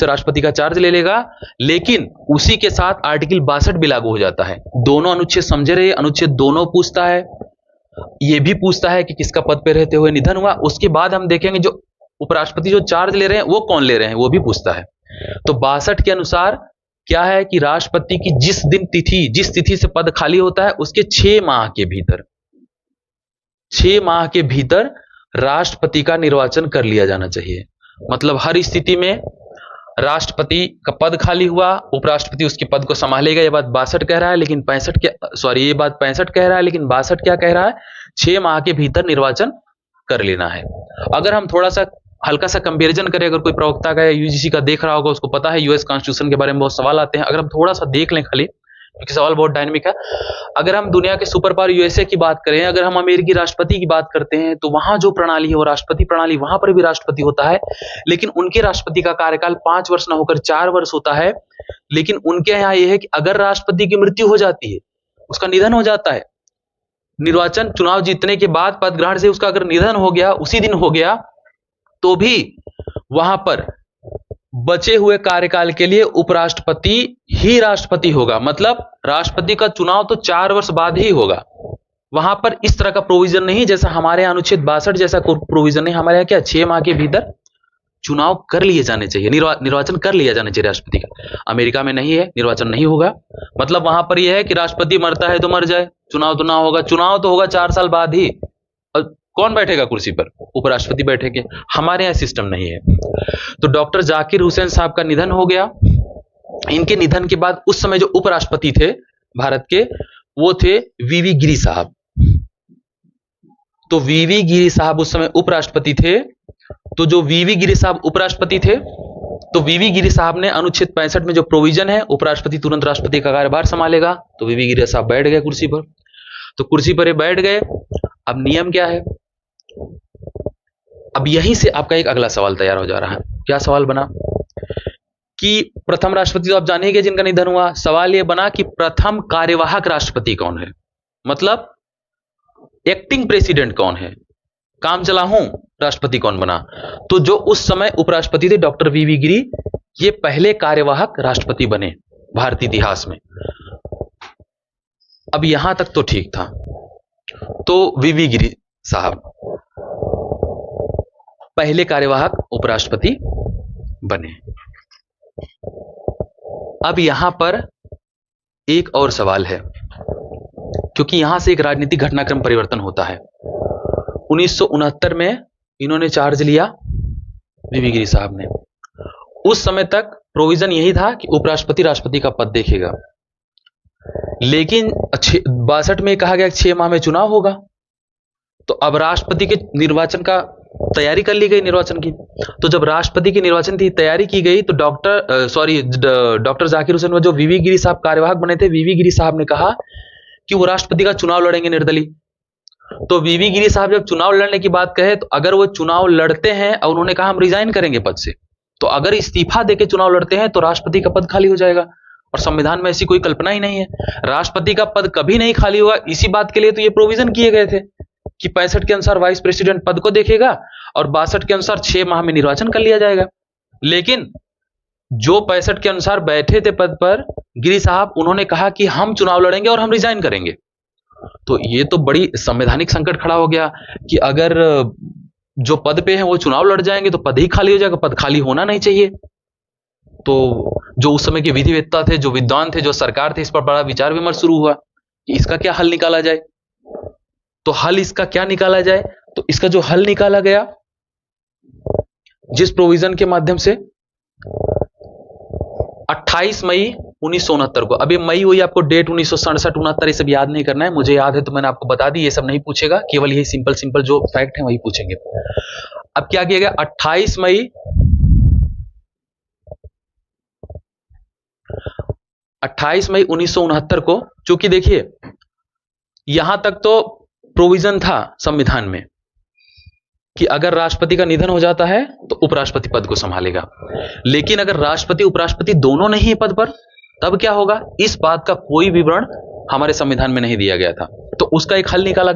राष्ट्रपति का चार्ज ले लेगा। लेकिन उसी के साथ आर्टिकल 62 भी लागू हो जाता है। दोनों अनुच्छेद समझे रहे, अनुच्छेद दोनों पूछता है, ये भी पूछता है कि किसका पद पे रहते हुए निधन हुआ। उसके बाद हम देखेंगे जो उपराष्ट्रपति जो चार्ज ले रहे हैं वो कौन ले रहे हैं, वो भी पूछता है। तो 62 के अनुसार क्या है कि राष्ट्रपति की जिस तिथि से पद खाली होता है, उसके 6 माह के भीतर राष्ट्रपति का निर्वाचन कर लिया जाना चाहिए। मतलब हर स्थिति में राष्ट्रपति का पद खाली हुआ, उपराष्ट्रपति उसके पद को संभालेगा। ये बात 62 कह रहा है, लेकिन 65 कह रहा है, लेकिन 62 क्या कह रहा है? 6 माह के भीतर निर्वाचन कर लेना है। अगर हम थोड़ा सा हल्का सा कंपैरिजन करें, अगर कोई प्रवक्ता का या यूजीसी का देख रहा होगा, उसको पता है यूएस कॉन्स्टिट्यूशन के बारे में बहुत सवाल आते हैं। अगर हम थोड़ा सा देख लें खाली, क्योंकि सवाल बहुत डायनेमिक है। अगर हम दुनिया के सुपर पावर यूएसए की बात करें, अगर हम अमेरिकी राष्ट्रपति की बात करते हैं, तो वहां जो प्रणाली है वो राष्ट्रपति प्रणाली, वहां पर भी राष्ट्रपति होता है, लेकिन उनके राष्ट्रपति का कार्यकाल 5 वर्ष ना होकर 4 वर्ष होता है। लेकिन उनके यहाँ यह है कि अगर राष्ट्रपति की मृत्यु हो जाती है, उसका निधन हो जाता है, निर्वाचन चुनाव जीतने के बाद पद ग्रहण से उसका अगर निधन हो गया, उसी दिन हो गया, तो भी वहां पर बचे हुए कार्यकाल के लिए उपराष्ट्रपति ही राष्ट्रपति होगा। मतलब राष्ट्रपति का चुनाव तो 4 वर्ष बाद ही होगा। वहां पर इस तरह का प्रोविजन नहीं, जैसा हमारे यहाँ अनुच्छेद 62 जैसा प्रोविजन नहीं। हमारे यहाँ क्या, 6 माह के भीतर चुनाव कर लिए जाने चाहिए, निर्वाचन कर लिया जाना चाहिए राष्ट्रपति का। अमेरिका में नहीं है, निर्वाचन नहीं होगा। मतलब वहां पर यह है कि राष्ट्रपति मरता है तो मर जाए, चुनाव तो ना होगा। चुनाव तो होगा 4 साल बाद ही, और कौन बैठेगा कुर्सी पर? उपराष्ट्रपति बैठेंगे। हमारे यहाँ सिस्टम नहीं है। तो डॉक्टर जाकिर हुसैन साहब का निधन हो गया। इनके निधन के बाद उस समय जो उपराष्ट्रपति थे भारत के, वो थे वीवी गिरी साहब। तो वीवी गिरी साहब उस समय उपराष्ट्रपति थे। तो जो वीवी गिरी साहब उपराष्ट्रपति थे, तो वीवी गिरी साहब ने अनुच्छेद 65 में जो प्रोविजन है, उपराष्ट्रपति तुरंत राष्ट्रपति का कार्यभार संभालेगा, तो वीवी गिरी साहब बैठ गए कुर्सी पर। तो कुर्सी पर ये बैठ गए। अब नियम क्या है? अब यहीं से आपका एक अगला सवाल तैयार हो जा रहा है। क्या सवाल बना कि प्रथम राष्ट्रपति तो आप जानिए जिनका निधन हुआ। सवाल यह बना कि प्रथम कार्यवाहक राष्ट्रपति कौन है, मतलब एक्टिंग प्रेसिडेंट कौन है, काम चलाहू राष्ट्रपति कौन बना? तो जो उस समय उपराष्ट्रपति थे डॉक्टर वीवी गिरी, ये पहले कार्यवाहक राष्ट्रपति बने भारतीय इतिहास में। अब यहां तक तो ठीक था। तो वीवी गिरी साहब पहले कार्यवाहक उपराष्ट्रपति बने। अब यहां पर एक और सवाल है, क्योंकि यहां से एक राजनीतिक घटनाक्रम परिवर्तन होता है। 1969 में इन्होंने चार्ज लिया, वीवी गिरी साहब ने। उस समय तक प्रोविजन यही था कि उपराष्ट्रपति राष्ट्रपति का पद देखेगा, लेकिन 62 में कहा गया कि 6 माह में चुनाव होगा। तो अब राष्ट्रपति के निर्वाचन का तैयारी कर ली गई, निर्वाचन की। तो जब राष्ट्रपति के निर्वाचन की तैयारी की गई तो डॉक्टर जाकिर हुसैन, जो वीवी गिरी साहब कार्यवाहक बने थे, वीवी गिरी साहब ने कहा कि वो राष्ट्रपति का चुनाव लड़ेंगे निर्दलीय। तो वीवी गिरी साहब जब चुनाव लड़ने की बात कहे, तो अगर वो चुनाव लड़ते हैं और उन्होंने कहा हम रिजाइन करेंगे पद से, तो अगर इस्तीफा देके चुनाव लड़ते हैं तो राष्ट्रपति का पद खाली हो जाएगा, और संविधान में ऐसी कोई कल्पना ही नहीं है। राष्ट्रपति का पद कभी नहीं खाली होगा। इसी बात के लिए तो ये प्रोविजन किए गए थे कि 65 के अनुसार वाइस प्रेसिडेंट पद को देखेगा और 62 के अनुसार 6 माह में निर्वाचन कर लिया जाएगा। लेकिन जो 65 के अनुसार बैठे थे पद पर गिरी साहब, उन्होंने कहा कि हम चुनाव लड़ेंगे और हम रिजाइन करेंगे। तो ये तो बड़ी संवैधानिक संकट खड़ा हो गया कि अगर जो पद पे हैं वो चुनाव लड़ जाएंगे तो पद ही खाली हो जाएगा। पद खाली होना नहीं चाहिए। तो जो उस समय के विधिवेत्ता थे, जो विद्वान थे, जो सरकार थे, इस पर बड़ा विचार विमर्श शुरू हुआ कि इसका क्या हल निकाला जाए। तो हल इसका क्या निकाला जाए? तो इसका जो हल निकाला गया, जिस प्रोविजन के माध्यम से 28 मई 1969 को, अब ये मई हुई, आपको डेट 1967 69 ये सब याद नहीं करना है। मुझे याद है तो मैंने आपको बता दी, ये सब नहीं पूछेगा, केवल यही सिंपल जो फैक्ट है वही पूछेंगे। अब क्या किया गया? 28 मई 1969 को, चूंकि देखिए यहां तक तो प्रोविजन था संविधान में कि अगर राष्ट्रपति का निधन हो जाता है तो उपराष्ट्रपति पद को संभालेगा, लेकिन अगर राष्ट्रपति उपराष्ट्रपति दोनों नहीं है पद पर, तब क्या होगा? इस बात का कोई विवरण हमारे संविधान में नहीं दिया गया था। तो उसका एक हल निकाला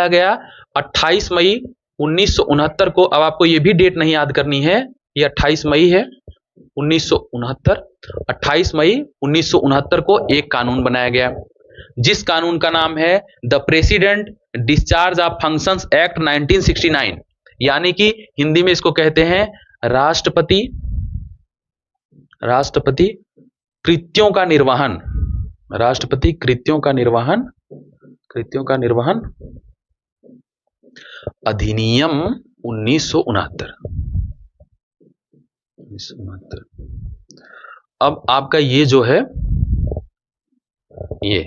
गया 28 मई 1969 को। अब आपको ये भी डेट नहीं याद करनी है, ये 28 मई है 1969। 28 मई 1969 को एक कानून बनाया गया, जिस कानून का नाम है the president discharge of functions act 1969, यानी कि हिंदी में इसको कहते हैं राष्ट्रपति कृत्यों का निर्वहन, राष्ट्रपति कृत्यों का निर्वहन अधिनियम 1969। अब आपका ये जो है, ये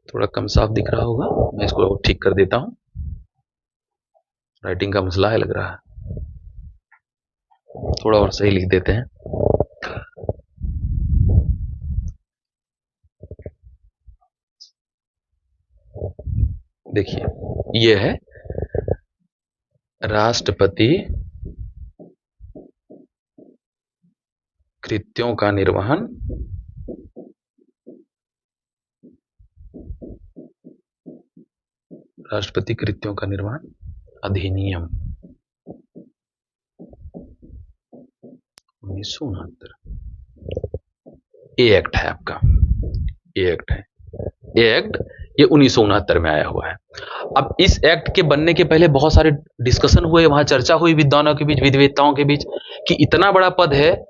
थोड़ा कम साफ दिख रहा होगा, मैं इसको ठीक कर देता हूं, राइटिंग का मसला है लग रहा है, थोड़ा और सही लिख देते हैं। देखिए ये है राष्ट्रपति कृत्यों का निर्वहन अधिनियम 1969। ये एक्ट है आपका, ये एक्ट ये 1969 में आया हुआ है। अब इस एक्ट के बनने के पहले बहुत सारे डिस्कशन हुए, वहां चर्चा हुई विद्वानों के बीच, विधिवेत्ताओं के बीच, कि इतना बड़ा पद है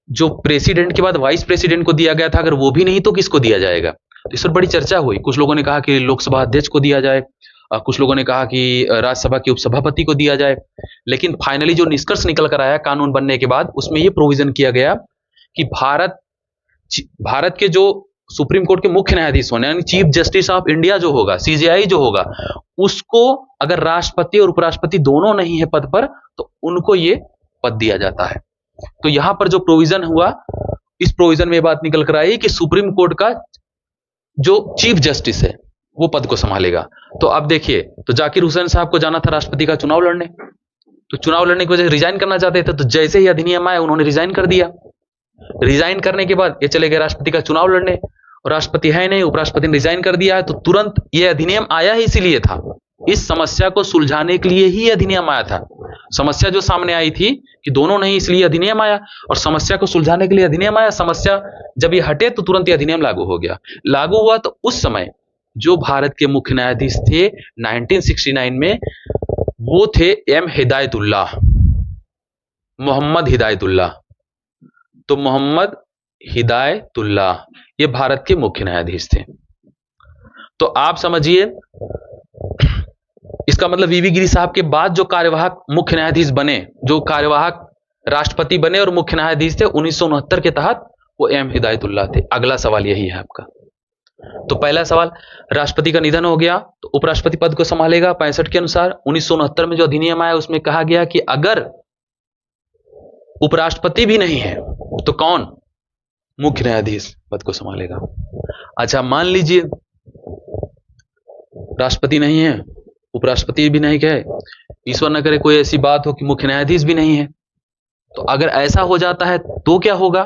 जो प्रेसिडेंट के बाद वाइस प्रेसिडेंट को दिया गया था, अगर वो भी नहीं तो किसको दिया जाएगा। तो इस पर बड़ी चर्चा हुई। कुछ लोगों ने कहा कि लोकसभा अध्यक्ष को दिया जाए, कुछ लोगों ने कहा कि राज्यसभा के उपसभापति को दिया जाए, लेकिन फाइनली जो निष्कर्ष निकल कर आया कानून बनने के बाद, उसमें ये प्रोविजन किया गया कि भारत के जो सुप्रीम कोर्ट के मुख्य न्यायाधीश होने, यानी चीफ जस्टिस ऑफ इंडिया जो होगा, सीजेआई जो होगा, उसको अगर राष्ट्रपति और उपराष्ट्रपति दोनों नहीं है पद पर, तो उनको ये पद दिया जाता है। तो यहां पर जो प्रोविजन हुआ, इस प्रोविजन में बात निकल कर आई कि सुप्रीम कोर्ट का जो चीफ जस्टिस है वो पद को संभालेगा। तो अब देखिए, तो जाकिर हुसैन साहब को जाना था राष्ट्रपति का चुनाव लड़ने, तो चुनाव लड़ने की वजह से रिजाइन करना चाहते थे, तो जैसे ही अधिनियम आया उन्होंने रिजाइन कर दिया। रिजाइन करने के बाद ये चले गए राष्ट्रपति का चुनाव लड़ने, और राष्ट्रपति है नहीं, उपराष्ट्रपति ने रिजाइन कर दिया है, तो तुरंत ये अधिनियम आया ही इसीलिए था, इस समस्या को सुलझाने के लिए ही अधिनियम आया था। समस्या जो सामने आई थी कि दोनों नहीं, इसलिए अधिनियम आया, और समस्या को सुलझाने के लिए अधिनियम आया। समस्या जब ये हटे तो तुरंत ये अधिनियम लागू हो गया। लागू हुआ तो उस समय जो भारत के मुख्य न्यायाधीश थे 1969 में, वो थे एम हिदायतुल्लाह, मोहम्मद हिदायतुल्लाह। तो मोहम्मद हिदायतुल्लाह ये भारत के मुख्य न्यायाधीश थे। तो आप समझिए, इसका मतलब वीवी गिरी साहब के बाद जो कार्यवाहक मुख्य न्यायाधीश बने, जो कार्यवाहक राष्ट्रपति बने और मुख्य न्यायाधीश थे 1969 के तहत, वो एम हिदायतुल्लाह थे। अगला सवाल यही है आपका। तो पहला सवाल, राष्ट्रपति का निधन हो गया तो उपराष्ट्रपति पद को संभालेगा 65 के अनुसार। 1969 में जो अधिनियम आया उसमें कहा गया कि अगर उपराष्ट्रपति भी नहीं है तो कौन मुख्य न्यायाधीश पद को संभालेगा। अच्छा, मान लीजिए राष्ट्रपति नहीं है, उपराष्ट्रपति भी नहीं है, ईश्वर न करे कोई ऐसी बात हो कि मुख्य न्यायाधीश भी नहीं है, तो अगर ऐसा हो जाता है तो क्या होगा,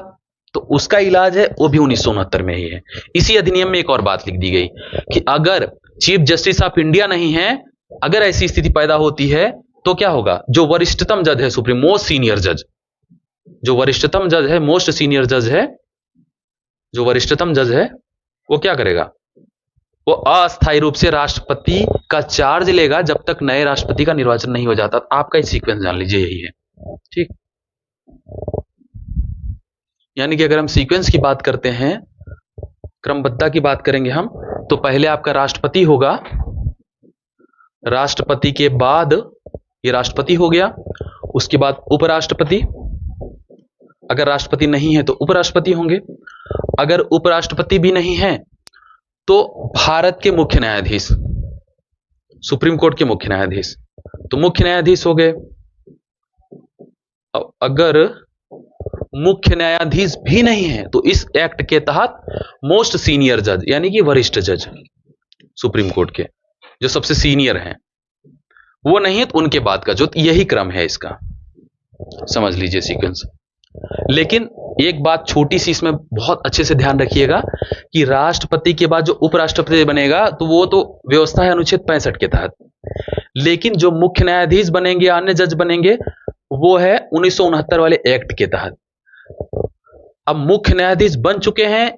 तो उसका इलाज है वो भी 1969 में ही है। इसी अधिनियम में एक और बात लिख दी गई कि अगर चीफ जस्टिस ऑफ इंडिया नहीं है, अगर ऐसी स्थिति पैदा होती है तो क्या होगा, जो वरिष्ठतम जज है, सुप्रीम मोस्ट सीनियर जज, जो वरिष्ठतम जज है, मोस्ट सीनियर जज है, जो वरिष्ठतम जज है, वो क्या करेगा, वो अस्थायी रूप से राष्ट्रपति का चार्ज लेगा जब तक नए राष्ट्रपति का निर्वाचन नहीं हो जाता। आपका ही सीक्वेंस जान लीजिए, यही है, ठीक। यानी कि अगर हम सीक्वेंस की बात करते हैं, क्रमबद्धता की बात करेंगे हम, तो पहले आपका राष्ट्रपति होगा, राष्ट्रपति के बाद ये राष्ट्रपति हो गया, उसके बाद उपराष्ट्रपति, अगर राष्ट्रपति नहीं है तो उपराष्ट्रपति होंगे, अगर उपराष्ट्रपति भी नहीं है तो भारत के मुख्य न्यायाधीश, सुप्रीम कोर्ट के मुख्य न्यायाधीश, तो मुख्य न्यायाधीश हो गए। अगर मुख्य न्यायाधीश भी नहीं है तो इस एक्ट के तहत मोस्ट सीनियर जज, यानी कि वरिष्ठ जज सुप्रीम कोर्ट के जो सबसे सीनियर हैं, वो नहीं है तो उनके बाद का जो, यही क्रम है इसका, समझ लीजिए सीक्वेंस। लेकिन एक बात छोटी सी इसमें बहुत अच्छे से ध्यान रखिएगा कि राष्ट्रपति के बाद जो उपराष्ट्रपति बनेगा तो वो तो व्यवस्था है अनुच्छेद 65 के तहत, लेकिन जो मुख्य न्यायाधीश बनेंगे, अन्य जज बनेंगे, वो है 1969 वाले एक्ट के तहत। अब मुख्य न्यायाधीश बन चुके हैं,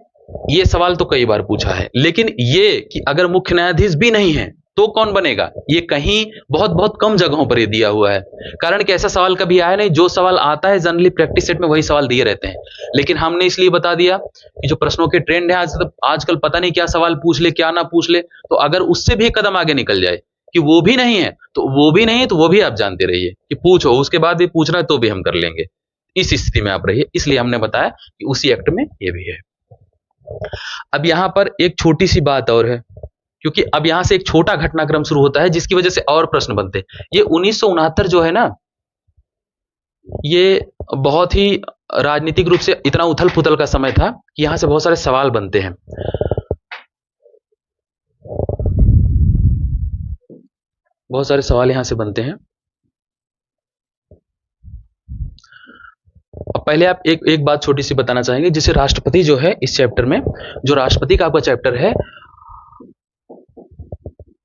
ये सवाल तो कई बार पूछा है, लेकिन ये कि अगर मुख्य न्यायाधीश भी नहीं है तो कौन बनेगा, ये कहीं बहुत बहुत कम जगहों पर ये दिया हुआ है। कारण कि ऐसा सवाल कभी आया नहीं, जो सवाल आता है जनरली प्रैक्टिस सेट में वही सवाल दिए रहते हैं, लेकिन हमने इसलिए बता दिया कि जो प्रश्नों के ट्रेंड है आजकल पता नहीं क्या सवाल पूछ ले क्या ना पूछ ले, तो अगर उससे भी एक कदम आगे निकल जाए कि वो भी नहीं है तो वो भी नहीं है, तो वो भी आप जानते रहिए कि पूछो, उसके बाद भी पूछना है तो भी हम कर लेंगे, इस स्थिति में आप रहिए। इसलिए हमने बताया कि उसी एक्ट में ये भी है। अब यहां पर एक छोटी सी बात और है, क्योंकि अब यहां से एक छोटा घटनाक्रम शुरू होता है जिसकी वजह से और प्रश्न बनते हैं। ये 1969 जो है ना, ये बहुत ही राजनीतिक रूप से इतना उथल पुथल का समय था कि यहां से बहुत सारे सवाल बनते हैं। बहुत सारे सवाल यहां से बनते हैं। अब पहले आप एक बात छोटी सी बताना चाहेंगे, जैसे राष्ट्रपति जो है इस चैप्टर में, जो राष्ट्रपति का आपका चैप्टर है,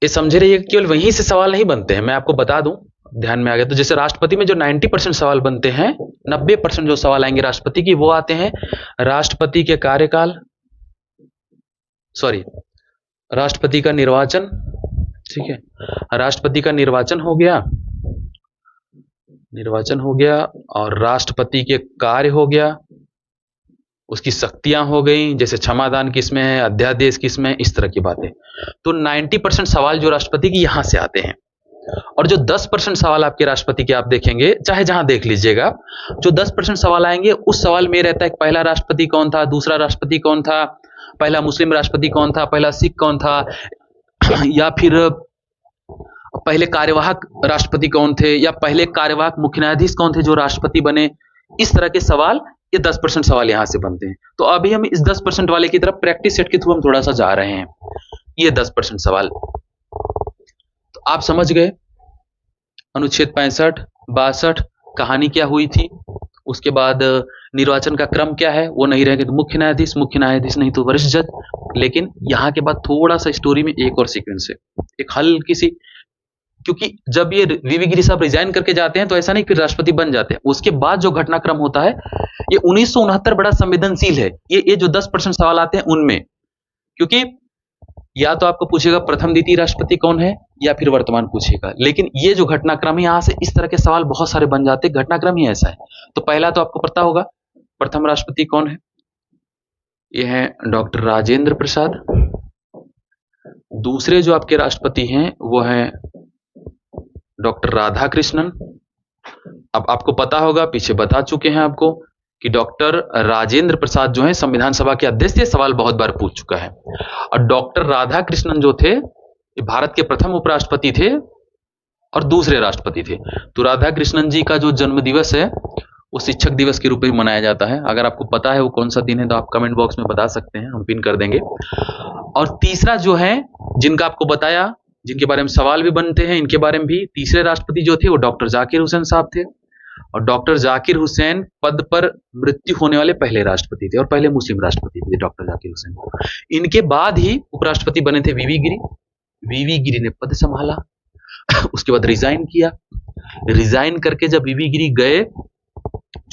ये समझे रहिए केवल वहीं से सवाल नहीं बनते हैं। मैं आपको बता दूं, ध्यान में आ गया तो, जैसे राष्ट्रपति में जो 90% सवाल बनते हैं, 90% जो सवाल आएंगे राष्ट्रपति की, वो आते हैं राष्ट्रपति के कार्यकाल, राष्ट्रपति का निर्वाचन, ठीक है, राष्ट्रपति का निर्वाचन हो गया, और राष्ट्रपति के कार्य हो गया, उसकी शक्तियां हो गई, जैसे क्षमादान किसमें है, अध्यादेश किसमें है, इस तरह की बातें। तो 90% सवाल जो राष्ट्रपति की यहां से आते हैं। और जो 10% सवाल आपके राष्ट्रपति के आप देखेंगे, चाहे जहां देख लीजिएगा, जो 10% सवाल आएंगे उस सवाल में रहता है कि पहला राष्ट्रपति कौन था, दूसरा राष्ट्रपति कौन था, पहला मुस्लिम राष्ट्रपति कौन था, पहला सिख कौन था, या फिर पहले कार्यवाहक राष्ट्रपति कौन थे, या पहले कार्यवाहक मुख्य न्यायाधीश कौन थे जो राष्ट्रपति बने। इस तरह के सवाल, ये 10% सवाल यहां से बनते हैं। तो अभी हम इस 10% वाले की तरफ प्रैक्टिस सेट के थ्रू हम थोड़ा सा जा रहे हैं। ये 10% सवाल तो आप समझ गए। अनुच्छेद 65, 62, कहानी क्या हुई थी, उसके बाद निर्वाचन का क्रम क्या है, वो नहीं रहेंगे तो मुख्य न्यायाधीश नहीं तो वरिष्ठ जज। लेकिन यहां के बाद थोड़ा सा स्टोरी में एक और सीक्वेंस है, एक हल्की सी, क्योंकि जब ये वीवी गिरी साहब रिजाइन करके जाते हैं तो ऐसा नहीं कि राष्ट्रपति बन जाते हैं, उसके बाद जो घटनाक्रम होता है, ये 1969 बड़ा संवेदनशील है। ये जो 10% सवाल आते हैं उनमें, क्योंकि या तो आपको पूछेगा प्रथम द्वितीय राष्ट्रपति कौन है, या फिर वर्तमान पूछेगा। लेकिन ये जो घटनाक्रम है, यहां से इस तरह के सवाल बहुत सारे बन जाते हैं, घटनाक्रम ही ऐसा है। तो पहला तो आपको पता होगा प्रथम राष्ट्रपति कौन है, ये है डॉक्टर राजेंद्र प्रसाद। दूसरे जो आपके राष्ट्रपति हैं वो हैं डॉक्टर राधाकृष्णन। अब आपको पता होगा, पीछे बता चुके हैं आपको, कि डॉक्टर राजेंद्र प्रसाद जो है संविधान सभा के अध्यक्ष थे, सवाल बहुत बार पूछ चुका है। और डॉक्टर राधाकृष्णन जो थे, ये भारत के प्रथम उपराष्ट्रपति थे और दूसरे राष्ट्रपति थे। तो राधाकृष्णन जी का जो जन्म दिवस है वो शिक्षक दिवस के रूप में मनाया जाता है। अगर आपको पता है वो कौन सा दिन है तो आप कमेंट बॉक्स में बता सकते हैं, हम पिन कर देंगे। और तीसरा जो है, जिनका आपको बताया, जिनके बारे में सवाल भी बनते हैं, इनके बारे में भी, तीसरे राष्ट्रपति जो थे वो डॉक्टर जाकिर हुसैन साहब थे। और डॉक्टर जाकिर हुसैन पद पर मृत्यु होने वाले पहले राष्ट्रपति थे और पहले मुस्लिम राष्ट्रपति थे डॉक्टर जाकिर हुसैन। इनके बाद ही उपराष्ट्रपति बने थे वीवी गिरी। वीवी गिरी ने पद संभाला, उसके बाद रिजाइन किया। रिजाइन करके जब वीवी गिरी गए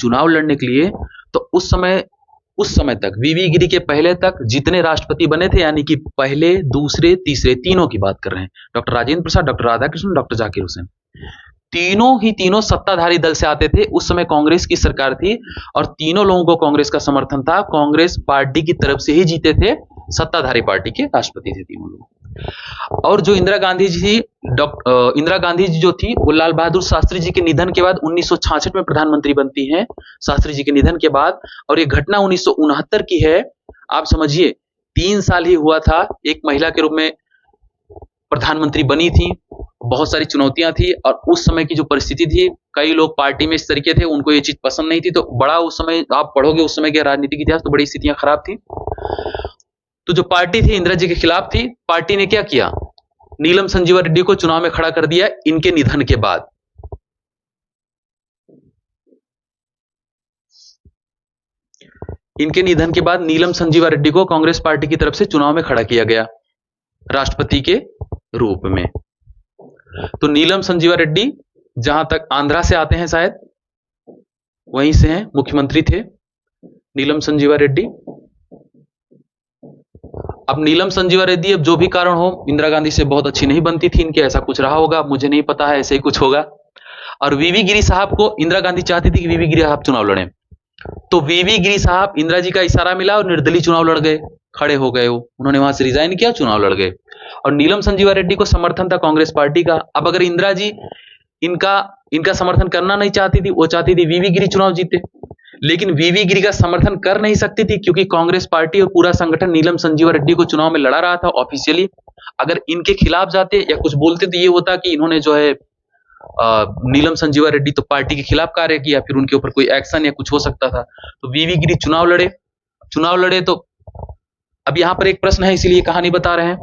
चुनाव लड़ने के लिए, तो उस समय तक, वीवी गिरी के पहले तक जितने राष्ट्रपति बने थे, यानी कि पहले, दूसरे, तीसरे, तीनों की बात कर रहे हैं, डॉक्टर राजेंद्र प्रसाद, डॉक्टर राधाकृष्णन, डॉक्टर जाकिर हुसैन, तीनों सत्ताधारी दल से आते थे। उस समय कांग्रेस की सरकार थी और तीनों लोगों को कांग्रेस का समर्थन था। कांग्रेस पार्टी की तरफ से ही जीते थे, सत्ताधारी पार्टी के राष्ट्रपति थे तीनों लोग। और जो इंदिरा गांधी जी थी, इंदिरा गांधी जी जो थी, वो लाल बहादुर शास्त्री जी के निधन के बाद 1966 में प्रधानमंत्री बनती हैं, शास्त्री जी के निधन के बाद। और ये घटना 1969 की है। आप समझिए 3 साल ही हुआ था, एक महिला के रूप में प्रधानमंत्री बनी थी, बहुत सारी चुनौतियां थी। और उस समय की जो परिस्थिति थी, कई लोग पार्टी में इस तरीके थे, उनको ये चीज पसंद नहीं थी। तो बड़ा, उस समय आप पढ़ोगे उस समय के राजनीतिक इतिहास, तो बड़ी स्थितियां खराब थी। तो जो पार्टी थी इंदिरा जी के खिलाफ थी, पार्टी ने क्या किया, नीलम संजीवा रेड्डी को चुनाव में खड़ा कर दिया इनके निधन के बाद। इनके निधन के बाद नीलम संजीवा रेड्डी को कांग्रेस पार्टी की तरफ से चुनाव में खड़ा किया गया राष्ट्रपति के रूप में। तो नीलम संजीवा रेड्डी, जहां तक आंध्रा से आते हैं, शायद वहीं से हैं, मुख्यमंत्री थे नीलम संजीवा रेड्डी। अब नीलम संजीवा रेड्डी, अब जो भी कारण हो, इंदिरा गांधी से बहुत अच्छी नहीं बनती थी इनके, ऐसा कुछ रहा होगा, मुझे नहीं पता है, ऐसे ही कुछ होगा। और वीवी गिरी साहब को इंदिरा गांधी चाहती थी कि वीवी गिरी साहब चुनाव लड़ें। तो वीवी गिरी साहब, इंदिरा जी का इशारा मिला और निर्दलीय चुनाव लड़ गए, खड़े हो गए। उन्होंने वहां से रिजाइन किया, चुनाव लड़ गए। और नीलम संजीवा रेड्डी को समर्थन था कांग्रेस पार्टी का। अब अगर इंदिरा जी इनका समर्थन करना नहीं चाहती थी, वो चाहती थी वीवी गिरी चुनाव जीते, लेकिन वीवी गिरी का समर्थन कर नहीं सकती थी, क्योंकि कांग्रेस पार्टी और पूरा संगठन नीलम संजीवा रेड्डी को चुनाव में लड़ा रहा था ऑफिशियली। अगर इनके खिलाफ जाते या कुछ बोलते तो ये होता कि इन्होंने जो है नीलम संजीवा रेड्डी तो पार्टी के खिलाफ कार्य किया, फिर उनके ऊपर कोई एक्शन या कुछ हो सकता था। तो वीवी गिरी चुनाव लड़े। तो अब यहां पर एक प्रश्न है, इसीलिए कहानी बता रहे हैं।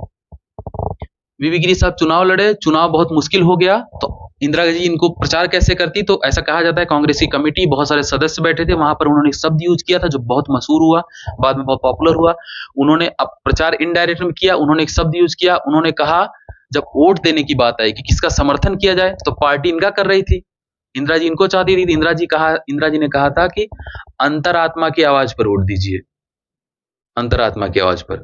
वीवी गिरी साहब चुनाव लड़े, चुनाव बहुत मुश्किल हो गया। तो इंदिरा जी इनको प्रचार कैसे करती, तो ऐसा कहा जाता है कांग्रेस की कमेटी, बहुत सारे सदस्य बैठे थे वहां पर, उन्होंने एक शब्द यूज किया था जो बहुत मशहूर हुआ, बाद में बहुत पॉपुलर हुआ। उन्होंने अब प्रचार इनडायरेक्ट में किया, उन्होंने एक शब्द यूज किया, उन्होंने कहा, जब वोट देने की बात आई कि किसका समर्थन किया जाए, तो पार्टी इनका कर रही थी, इंदिरा जी इनको चाहती थी। इंदिरा जी ने कहा था कि अंतरात्मा की आवाज पर वोट दीजिए, अंतरात्मा की आवाज पर।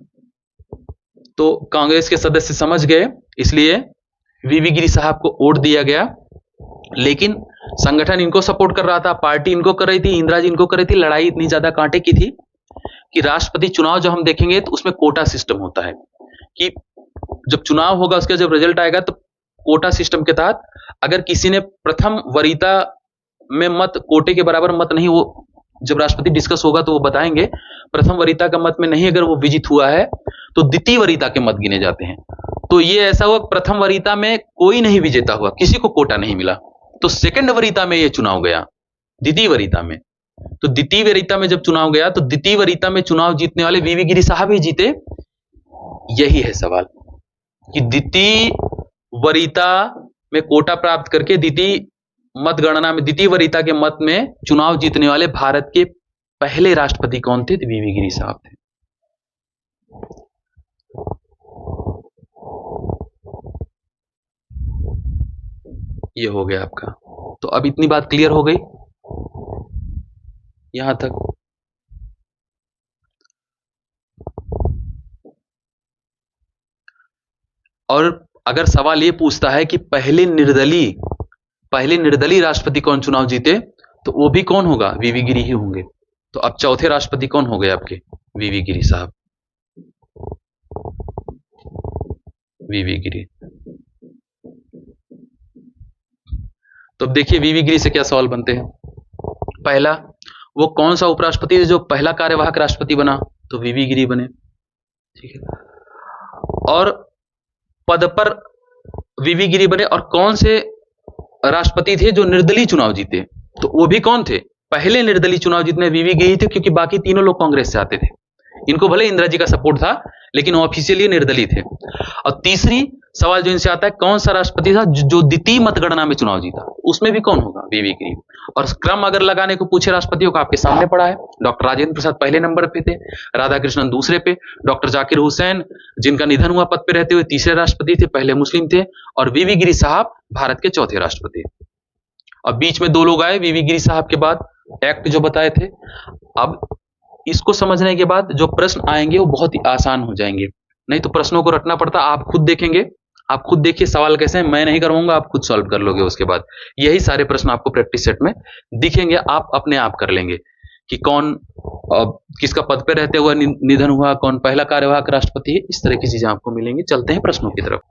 तो कांग्रेस के सदस्य समझ गए, इसलिए वीवी गिरी साहब को वोट दिया गया। लेकिन संगठन इनको सपोर्ट कर रहा था, पार्टी इनको कर रही थी, इंदिरा जी इनको कर रही थी। लड़ाई इतनी ज्यादा कांटे की थी कि राष्ट्रपति चुनाव जब हम देखेंगे तो उसमें कोटा सिस्टम होता है कि जब चुनाव होगा उसका जब रिजल्ट आएगा तो कोटा सिस्टम के तहत अगर किसी ने प्रथम वरीयता में मत कोटे के बराबर मत नहीं, वो जब राष्ट्रपति डिस्कस होगा तो वो बताएंगे, प्रथम वरीयता का मत में नहीं अगर वो विजित हुआ है तो द्वितीय वरीयता के मत गिने जाते हैं। तो ये ऐसा हुआ प्रथम वरीयता में कोई नहीं विजेता हुआ, किसी को कोटा नहीं मिला, तो सेकंड वरीयता में ये चुनाव गया, द्वितीय वरीयता में। तो द्वितीय वरीयता में जब चुनाव गया तो द्वितीय वरीयता में चुनाव जीतने वाले वीवी गिरी साहब ही जीते। यही है सवाल कि द्वितीय वरीयता में कोटा प्राप्त करके द्वितीय मतगणना में द्वितीय वरीयता के मत में चुनाव जीतने वाले भारत के पहले राष्ट्रपति कौन थे? तो वीवी गिरी साहब थे। ये हो गया आपका। तो अब इतनी बात क्लियर हो गई यहां तक। और अगर सवाल ये पूछता है कि पहले निर्दलीय राष्ट्रपति कौन चुनाव जीते, तो वो भी कौन होगा? वीवी गिरी ही होंगे। तो अब चौथे राष्ट्रपति कौन हो गए आपके? वीवी गिरी साहब। वीवी गिरी। तो अब देखिए वीवी गिरी से क्या सवाल बनते हैं। पहला, वो कौन सा उपराष्ट्रपति है जो पहला कार्यवाहक राष्ट्रपति बना? तो वीवी गिरी बने। ठीक है। और पद पर वीवी गिरी बने। और कौन से राष्ट्रपति थे जो निर्दलीय चुनाव जीते? तो वो भी कौन थे? पहले निर्दलीय चुनाव जीतने वीवी गिरी थे, क्योंकि बाकी तीनों लोग कांग्रेस से आते थे। इनको भले इंदिरा जी का सपोर्ट था लेकिन वो ऑफिशियली निर्दलीय थे। और तीसरी सवाल जो इनसे आता है, कौन सा राष्ट्रपति था जो द्वितीय मतगणना में चुनाव जीता? उसमें भी कौन होगा? वीवी गिरी। और क्रम अगर लगाने को पूछे राष्ट्रपतियों का, आपके सामने पड़ा है। डॉक्टर राजेंद्र प्रसाद पहले नंबर पे थे, राधाकृष्णन दूसरे पे, डॉक्टर जाकिर हुसैन जिनका निधन हुआ पद पे रहते हुए तीसरे राष्ट्रपति थे, पहले मुस्लिम थे, और वीवी गिरी साहब भारत के चौथे राष्ट्रपति। अब बीच में दो लोग आए वीवी गिरी साहब के बाद, एक्ट जो बताए थे। अब इसको समझने के बाद जो प्रश्न आएंगे वो बहुत ही आसान हो जाएंगे, नहीं तो प्रश्नों को रटना पड़ता। आप खुद देखेंगे, आप खुद देखिए सवाल कैसे हैं, मैं नहीं करवाऊंगा, आप खुद सॉल्व कर लोगे। उसके बाद यही सारे प्रश्न आपको प्रैक्टिस सेट में दिखेंगे, आप अपने आप कर लेंगे कि कौन किसका पद पे रहते हुए निधन हुआ, कौन पहला कार्यवाहक राष्ट्रपति है, इस तरह की चीजें आपको मिलेंगी। चलते हैं प्रश्नों की तरफ।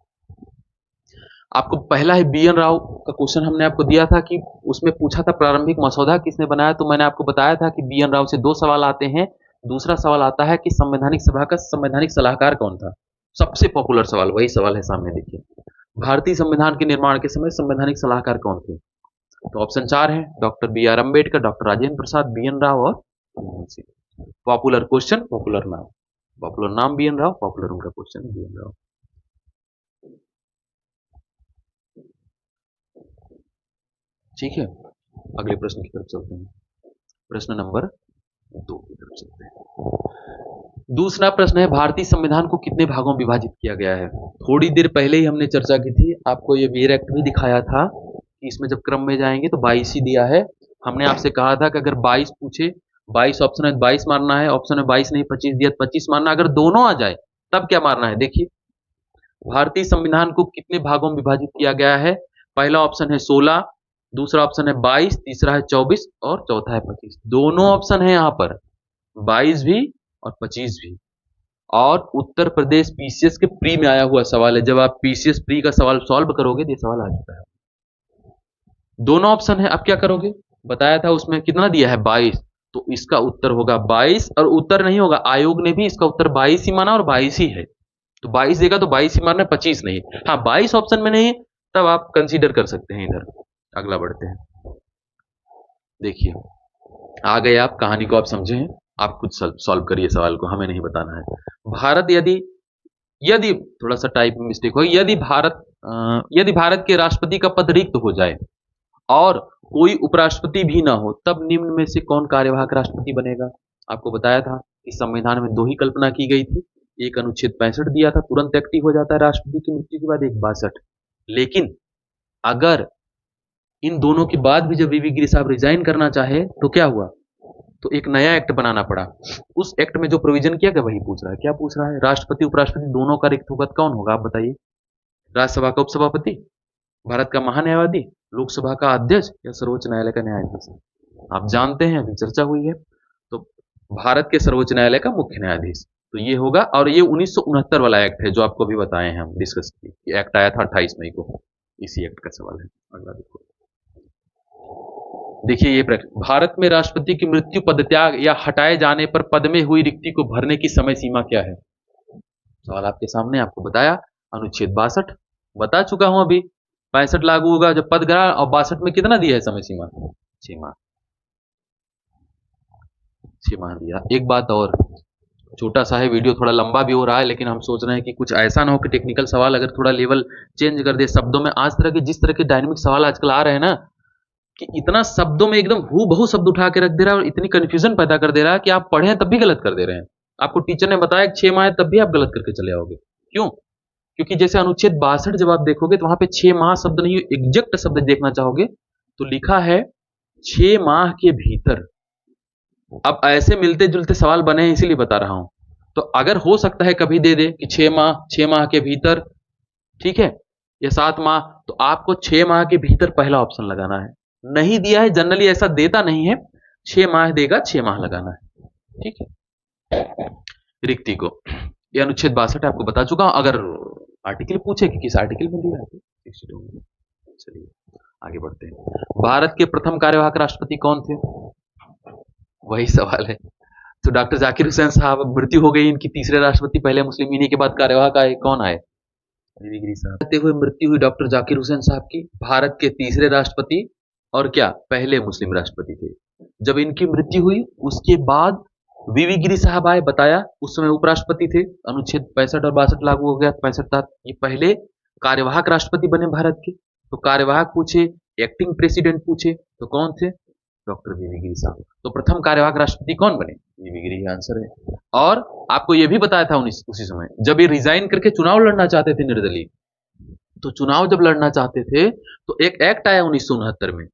आपको पहला है BN राव का क्वेश्चन हमने आपको दिया था कि उसमें पूछा था प्रारंभिक मसौदा किसने बनाया, तो मैंने आपको बताया था कि BN राव से दो सवाल आते हैं। दूसरा सवाल आता है कि संवैधानिक सभा का संवैधानिक सलाहकार कौन था? सबसे पॉपुलर सवाल वही सवाल है सामने, देखिए भारतीय संविधान के निर्माण के समय संवैधानिक सलाहकार कौन थे? तो ऑप्शन 4 है, doctor BR Ambedkar, doctor Rajendra Prasad, BN Rao और Manmohan Singh. Popular question, popular नाम BN राव, पॉपुलर उनका क्वेश्चन BN राव। ठीक है, अगले प्रश्न की तरफ चलते हैं। प्रश्न नंबर 2 की तरफ चलते हैं। दूसरा प्रश्न है, भारतीय संविधान को कितने भागों में विभाजित किया गया है? थोड़ी देर पहले ही हमने चर्चा की थी, आपको ये वेयर एक्ट भी दिखाया था कि इसमें जब क्रम में जाएंगे तो 22 ही दिया है। हमने आपसे कहा था कि अगर 22 पूछे, 22 ऑप्शन है 22 मारना है, ऑप्शन है 22 नहीं 25 दिया 25 मारना, अगर दोनों आ जाए तब क्या मारना है? देखिए भारतीय संविधान को कितने भागों में विभाजित किया गया है। पहला ऑप्शन है 16, दूसरा ऑप्शन है 22, तीसरा है 24 और चौथा है 25। दोनों ऑप्शन है यहाँ पर, 22 भी और 25 भी। और उत्तर प्रदेश PCS के प्री में आया हुआ सवाल है, जब आप PCS प्री का सवाल सॉल्व करोगे तो ये सवाल आ चुका है। दोनों ऑप्शन है, अब क्या करोगे? बताया था उसमें कितना दिया है 22, तो इसका उत्तर होगा 22। और उत्तर नहीं होगा, आयोग ने भी इसका उत्तर 22 ही माना और 22 ही है, तो 22 देगा तो 22 ही मारना है, 25 नहीं। हाँ 22 ऑप्शन में नहीं तब आप कंसीडर कर सकते हैं। इधर अगला बढ़ते हैं। देखिए आ गए आप, कहानी को आप समझे हैं, आप खुद सॉल्व करिए सवाल को, हमें नहीं बताना है। भारत यदि थोड़ा सा टाइप में मिस्टेक हो, यदि भारत के राष्ट्रपति का पद रिक्त हो जाए और कोई उपराष्ट्रपति भी ना हो, तब निम्न में से कौन कार्यवाहक राष्ट्रपति बनेगा? आपको बताया था कि संविधान में 2 ही कल्पना की गई थी, एक अनुच्छेद 65 दिया था, तुरंत एक्टिव हो जाता है राष्ट्रपति की मृत्यु के बाद, एक 62। लेकिन अगर इन दोनों के बाद भी जब वीवी गिरी साहब रिजाइन करना चाहे तो क्या हुआ? तो एक नया एक्ट बनाना पड़ा। उस एक्ट में जो प्रोविजन किया गया वही पूछ रहा है। क्या पूछ रहा है? राष्ट्रपति उपराष्ट्रपति दोनों का रिक्त होगा, कौन होगा आप बताइए? राज्यसभा का उपसभापति, भारत का महान्यायवादी, लोकसभा का अध्यक्ष या सर्वोच्च न्यायालय का न्यायाधीश? आप जानते हैं, अभी चर्चा हुई है। तो भारत के सर्वोच्च न्यायालय का मुख्य न्यायाधीश। तो ये होगा, और ये 1969 वाला एक्ट है जो आपको अभी बताए हैं, हम डिस्कस किए। एक्ट आया था 28 मई को, इसी एक्ट का सवाल है। अगला देखो, देखिए ये प्रश्न, भारत में राष्ट्रपति की मृत्यु, पदत्याग या हटाए जाने पर पद में हुई रिक्ति को भरने की समय सीमा क्या है? सवाल आपके सामने, आपको बताया अनुच्छेद 62 बता चुका हूं अभी। 65 लागू होगा जब पद ग्रहण, और 62 में कितना दिया है समय सीमा? 6 माह। 6 माह दिया। एक बात और, छोटा सा है वीडियो, थोड़ा लंबा भी हो रहा है, लेकिन हम सोच रहे हैं कि कुछ ऐसा ना हो कि टेक्निकल सवाल अगर थोड़ा लेवल चेंज कर दे शब्दों में। आज तरह के जिस तरह के डायनेमिक सवाल आजकल आ रहे हैं ना, कि इतना शब्दों में एकदम हू बहु शब्द उठा के रख दे रहा है और इतनी कंफ्यूजन पैदा कर दे रहा है कि आप पढ़े तब भी गलत कर दे रहे हैं। आपको टीचर ने बताया कि 6 माह है, तब भी आप गलत करके चले आओगे। क्यों? क्योंकि जैसे अनुच्छेद 62 जब आप देखोगे तो वहां पे 6 माह शब्द नहीं, एग्जैक्ट शब्द देखना चाहोगे तो लिखा है 6 माह के भीतर। अब ऐसे मिलते जुलते सवाल बने हैं इसीलिए बता रहा हूं। तो अगर हो सकता है कभी दे दे कि 6 माह के भीतर, ठीक है, या 7 माह, तो आपको 6 माह के भीतर पहला ऑप्शन लगाना है। नहीं दिया है, जनरली ऐसा देता नहीं है, 6 माह देगा, 6 माह लगाना है, ठीक है, रिक्ति को। यह अनुच्छेद 62 आपको बता चुका हूं। अगर आर्टिकल पूछे कि किस आर्टिकल में दिया है, 62 में। चलिए आगे बढ़ते हैं। भारत के प्रथम कार्यवाहक राष्ट्रपति कौन थे? वही सवाल है। तो डॉक्टर जाकिर हुसैन साहब, मृत्यु हो गई इनकी, तीसरे राष्ट्रपति, पहले मुस्लिम, इन्हीं के बाद कार्यवाहक आए, कौन आए? बीबी गिरी साहब। रहते हुए मृत्यु हुई डॉक्टर जाकिर हुसैन साहब की, भारत के तीसरे राष्ट्रपति और क्या, पहले मुस्लिम राष्ट्रपति थे। जब इनकी मृत्यु हुई उसके बाद वीवी गिरी साहब आए, बताया, उस समय उपराष्ट्रपति थे, अनुच्छेद 65 और 62 लागू हो गया 65 तक। ये पहले कार्यवाहक राष्ट्रपति बने भारत के। तो कार्यवाहक पूछे, एक्टिंग प्रेसिडेंट पूछे तो कौन थे? डॉक्टर वीवी गिरी साहब। तो प्रथम कार्यवाहक राष्ट्रपति कौन बने? वीवी गिरी, आंसर है। और आपको यह भी बताया था उसी समय जब ये रिजाइन करके चुनाव लड़ना चाहते थे निर्दलीय, तो चुनाव जब लड़ना चाहते थे तो एक एक्ट आया 1969 में,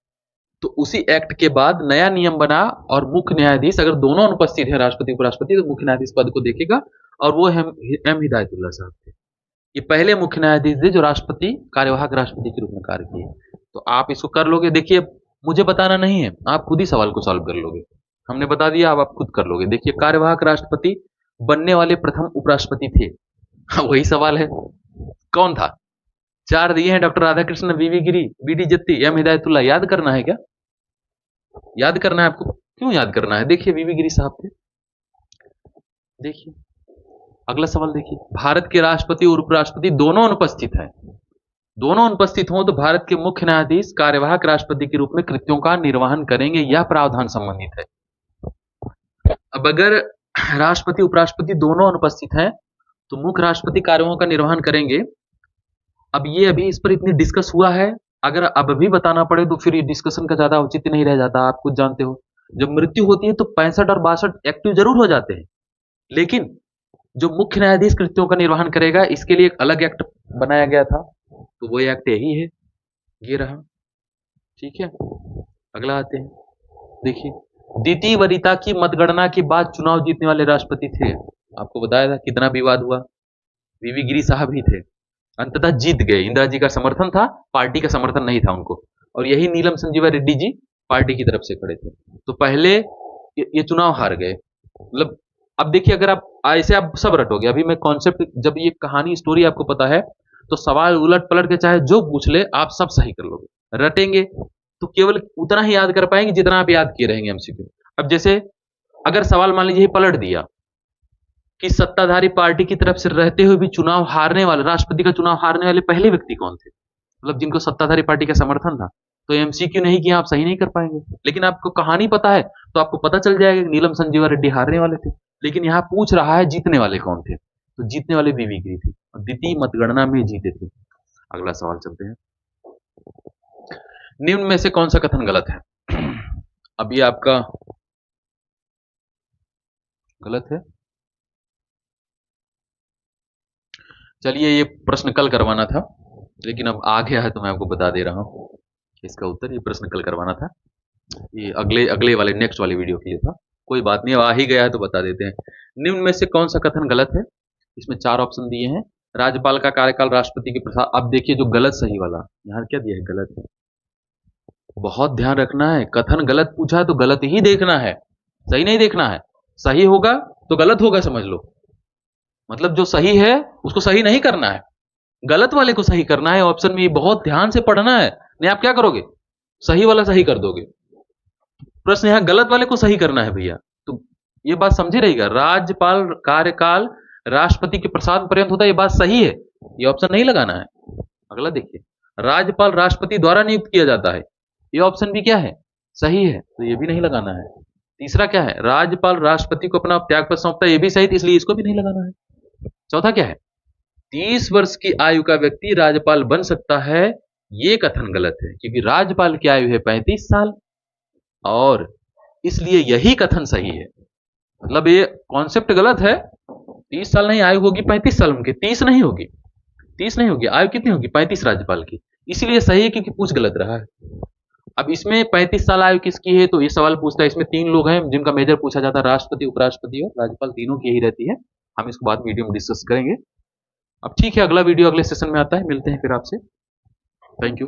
तो उसी एक्ट के बाद नया नियम बना, और मुख्य न्यायाधीश अगर दोनों अनुपस्थित है, राष्ट्रपति उपराष्ट्रपति, तो मुख्य न्यायाधीश पद को देखेगा, और वो एम हिदायतुल्लाह साहब थे। ये पहले मुख्य न्यायाधीश थे जो राष्ट्रपति, कार्यवाहक राष्ट्रपति के रूप में कार्य किए। तो आप इसको कर लोगे। देखिए मुझे बताना नहीं है, आप खुद ही सवाल को सॉल्व कर लोगे। हमने बता दिया, अब आप खुद कर लोगे। देखिए कार्यवाहक राष्ट्रपति बनने वाले प्रथम उपराष्ट्रपति थे। वही सवाल है, कौन था? 4 दिए हैं, डॉक्टर राधाकृष्णन, वीवी गिरी, बीडी जत्ती, एम हिदायतुल्लाह। याद करना है क्या? याद करना है आपको? क्यों याद करना है? देखिए वीवी गिरी साहब थे। देखिए अगला सवाल देखिए, भारत के राष्ट्रपति और उपराष्ट्रपति दोनों अनुपस्थित हैं। दोनों अनुपस्थित हों तो भारत के मुख्य न्यायाधीश कार्यवाहक राष्ट्रपति के रूप में कृत्यों का निर्वहन करेंगे, यह प्रावधान संबंधित है। अब अगर राष्ट्रपति उपराष्ट्रपति दोनों अनुपस्थित हैं तो मुख्य राष्ट्रपति कार्यों का निर्वहन करेंगे। अब ये अभी इस पर इतनी डिस्कस हुआ है, अगर अब भी बताना पड़े तो फिर ये डिस्कशन का ज्यादा औचित्य नहीं रह जाता। आप खुद जानते हो, जब मृत्यु होती है तो 65 और 62 एक्टिव जरूर हो जाते हैं, लेकिन जो मुख्य न्यायाधीश कृत्यों का निर्वहन करेगा, इसके लिए एक अलग एक्ट बनाया गया था, तो वो एक्ट यही है, ये रहा, ठीक है। अगला आते हैं, देखिए द्वितीय वरीयता की मतगणना के बाद चुनाव जीतने वाले राष्ट्रपति थे। आपको बताया था कितना विवाद हुआ, वीवी गिरी साहब ही थे, अंततः जीत गए। इंदिरा जी का समर्थन था, पार्टी का समर्थन नहीं था उनको, और यही नीलम संजीवा रेड्डी जी पार्टी की तरफ से खड़े थे। तो पहले ये चुनाव हार गए। मतलब अब देखिए, अगर आप ऐसे आप सब रटोगे, अभी मैं कॉन्सेप्ट, जब ये कहानी स्टोरी आपको पता है तो सवाल उलट पलट के चाहे जो पूछ ले आप सब सही कर लोगे। रटेंगे तो केवल उतना ही याद कर पाएंगे जितना आप याद किए रहेंगे एमसीक्यू। अब जैसे अगर सवाल मान लीजिए पलट दिया कि सत्ताधारी पार्टी की तरफ से रहते हुए भी चुनाव हारने वाले, राष्ट्रपति का चुनाव हारने वाले पहले व्यक्ति कौन थे, मतलब जिनको सत्ताधारी पार्टी का समर्थन था, तो एमसीक्यू नहीं किया, आप सही नहीं कर पाएंगे। लेकिन आपको कहानी पता है तो आपको पता चल जाएगा कि नीलम संजीवा रेड्डी हारने वाले थे। लेकिन यहां पूछ रहा है जीतने वाले कौन थे, तो जीतने वाले वीवी गिरी थे, और द्वितीय मतगणना में जीते थे। अगला सवाल चलते हैं, निम्न में से कौन सा कथन गलत है? अब ये आपका गलत है। चलिए ये प्रश्न कल करवाना था, लेकिन अब आ गया है तो मैं आपको बता दे रहा हूं इसका उत्तर। ये प्रश्न कल करवाना था, ये अगले वाले नेक्स्ट वाले वीडियो के लिए था। कोई बात नहीं, अब आ ही गया है तो बता देते हैं। निम्न में से कौन सा कथन गलत है? इसमें 4 ऑप्शन दिए हैं। राज्यपाल का कार्यकाल राष्ट्रपति के प्रसाद। अब देखिए जो गलत सही वाला यहाँ क्या दिया है, गलत है। बहुत ध्यान रखना है, कथन गलत पूछा है तो गलत ही देखना है, सही नहीं देखना है। सही होगा तो गलत होगा समझ लो, मतलब जो सही है उसको सही नहीं करना है, गलत वाले को सही करना है। ऑप्शन में बहुत ध्यान से पढ़ना है, नहीं आप क्या करोगे, सही वाला सही कर दोगे। प्रश्न यहां गलत वाले को सही करना है भैया, तो ये बात समझे रहिएगा। राज्यपाल कार्यकाल राष्ट्रपति के प्रसाद पर्यंत होता है, ये बात सही है, ये ऑप्शन नहीं लगाना है। अगला देखिए, राज्यपाल राष्ट्रपति द्वारा नियुक्त किया जाता है, ये ऑप्शन भी क्या है, सही है, तो ये भी नहीं लगाना है। तीसरा क्या है, राज्यपाल राष्ट्रपति को अपना त्यागपत्र सौंपता है, ये भी सही, इसलिए इसको भी नहीं लगाना है। चौथा क्या है, 30 वर्ष की आयु का व्यक्ति राज्यपाल बन सकता है, ये कथन गलत है, क्योंकि राज्यपाल की आयु है 35 साल, और इसलिए यही कथन सही है। मतलब ये कॉन्सेप्ट गलत है, 30 साल नहीं, आयु होगी 35 साल उनकी, 30 नहीं होगी, 30 नहीं होगी, आयु कितनी होगी 35 राज्यपाल की, इसलिए सही है क्योंकि पूछ गलत रहा है। अब इसमें 35 साल आयु किसकी है, तो ये सवाल पूछता है, इसमें 3 लोग हैं जिनका मेजर पूछा जाता है, राष्ट्रपति, उपराष्ट्रपति और राज्यपाल, तीनों की यही रहती है। हम इसको बाद वीडियो में डिस्कस करेंगे। अब ठीक है, अगला वीडियो अगले सेशन में आता है, मिलते हैं फिर आपसे। Thank you.